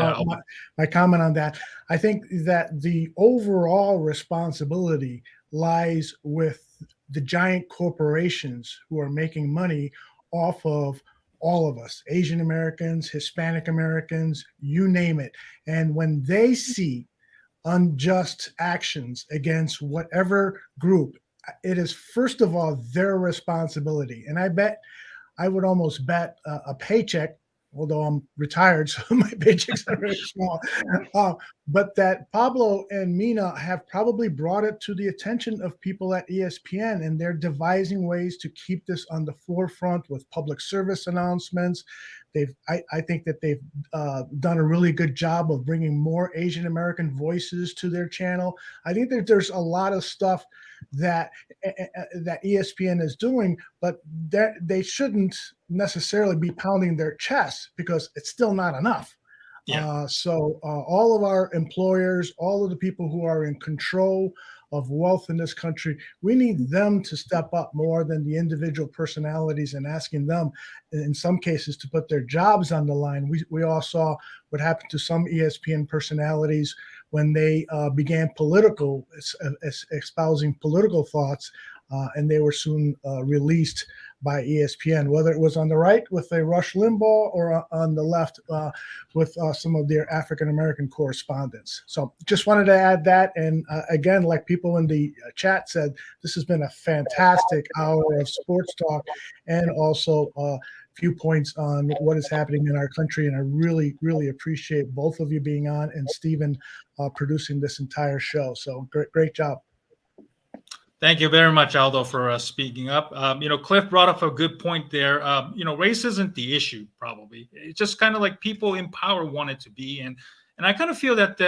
A: My comment on that. I think that the overall responsibility lies with the giant corporations who are making money off of all of us, Asian Americans, Hispanic Americans, you name it. And when they see unjust actions against whatever group, it is first of all their responsibility. And I would almost bet a paycheck, although I'm retired, so my paychecks are very small, but that Pablo and Mina have probably brought it to the attention of people at ESPN, and they're devising ways to keep this on the forefront with public service announcements. I think that they've done a really good job of bringing more Asian American voices to their channel. I think that there's a lot of stuff that ESPN is doing, but they shouldn't necessarily be pounding their chest because it's still not enough.
B: Yeah.
A: So all of our employers, all of the people who are in control of wealth in this country, we need them to step up more than the individual personalities and asking them, in some cases, to put their jobs on the line. We all saw what happened to some ESPN personalities when they began espousing political thoughts, and they were soon released by ESPN, whether it was on the right with a Rush Limbaugh or on the left with some of their African-American correspondents. So just wanted to add that. And again, like people in the chat said, this has been a fantastic hour of sports talk and also viewpoints on what is happening in our country. And I really, really appreciate both of you being on and Stephen producing this entire show. So great job.
B: Thank you very much, Aldo, for speaking up. Cliff brought up a good point there. Race isn't the issue, probably. It's just kind of like people in power want it to be. And I kind of feel that,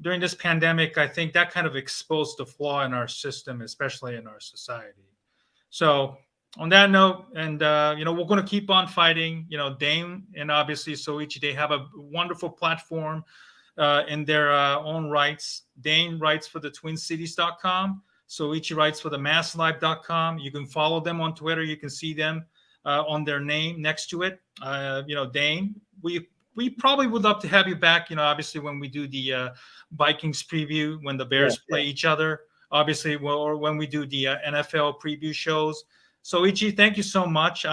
B: during this pandemic, I think that kind of exposed the flaw in our system, especially in our society. So on that note, and, we're going to keep on fighting. Dane and obviously Souichi, they have a wonderful platform in their own rights. Dane writes for the TwinCities.com. Souichi writes for the MassLive.com. You can follow them on Twitter. You can see them on their name next to it. Dane, we probably would love to have you back. Obviously when we do the Vikings preview, when the Bears play each other, obviously, or when we do the NFL preview shows. Souichi, thank you so much.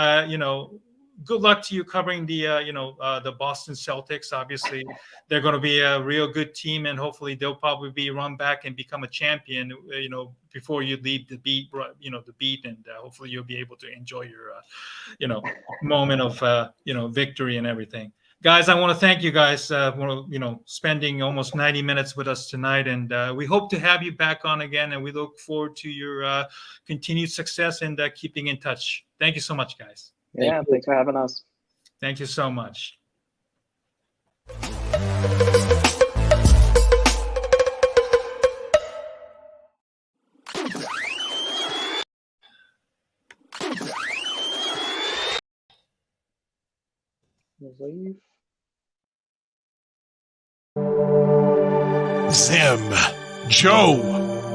B: Good luck to you covering the Boston Celtics. Obviously, they're going to be a real good team, and hopefully they'll probably be run back and become a champion. Before you leave the beat, and hopefully you'll be able to enjoy your, moment of victory and everything. Guys, I want to thank you guys for spending almost 90 minutes with us tonight, and we hope to have you back on again. And we look forward to your continued success and keeping in touch. Thank you so much, guys.
C: Yeah, thanks for having us.
B: Thank you so much.
E: Zim, Joe,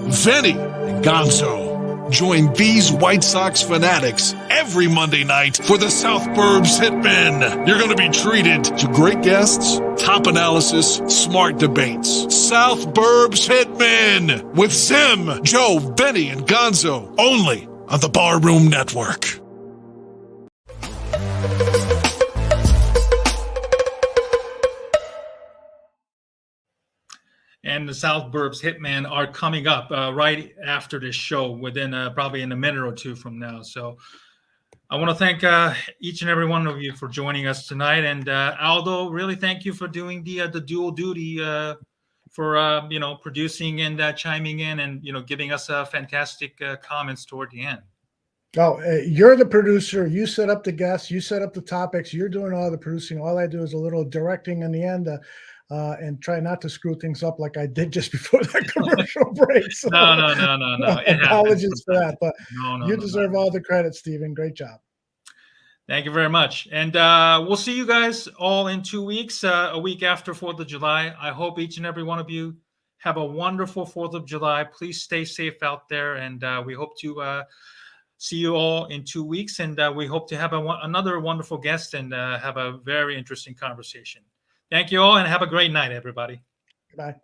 E: Vinny, and Gonzo. Join these White Sox fanatics every Monday night for the South Burbs Hitmen. You're going to be treated to great guests, top analysis, smart debates. South Burbs Hitmen with Zim, Joe, Vinny, and Gonzo, only on the Barroom Network.
B: And the South Burbs Hitmen are coming up right after this show, within probably in a minute or two from now. So I want to thank each and every one of you for joining us tonight. And Aldo, really thank you for doing the dual duty for producing and chiming in and giving us fantastic comments toward the end.
A: Oh, you're the producer. You set up the guests. You set up the topics. You're doing all the producing. All I do is a little directing in the end. And try not to screw things up like I did just before that commercial break. So,
B: no.
A: Apologies for that, but you deserve all the credit, Stephen. Great job.
B: Thank you very much. And we'll see you guys all in 2 weeks, a week after 4th of July. I hope each and every one of you have a wonderful 4th of July. Please stay safe out there. And we hope to see you all in 2 weeks. And we hope to have another wonderful guest and have a very interesting conversation. Thank you all, and have a great night, everybody.
A: Goodbye.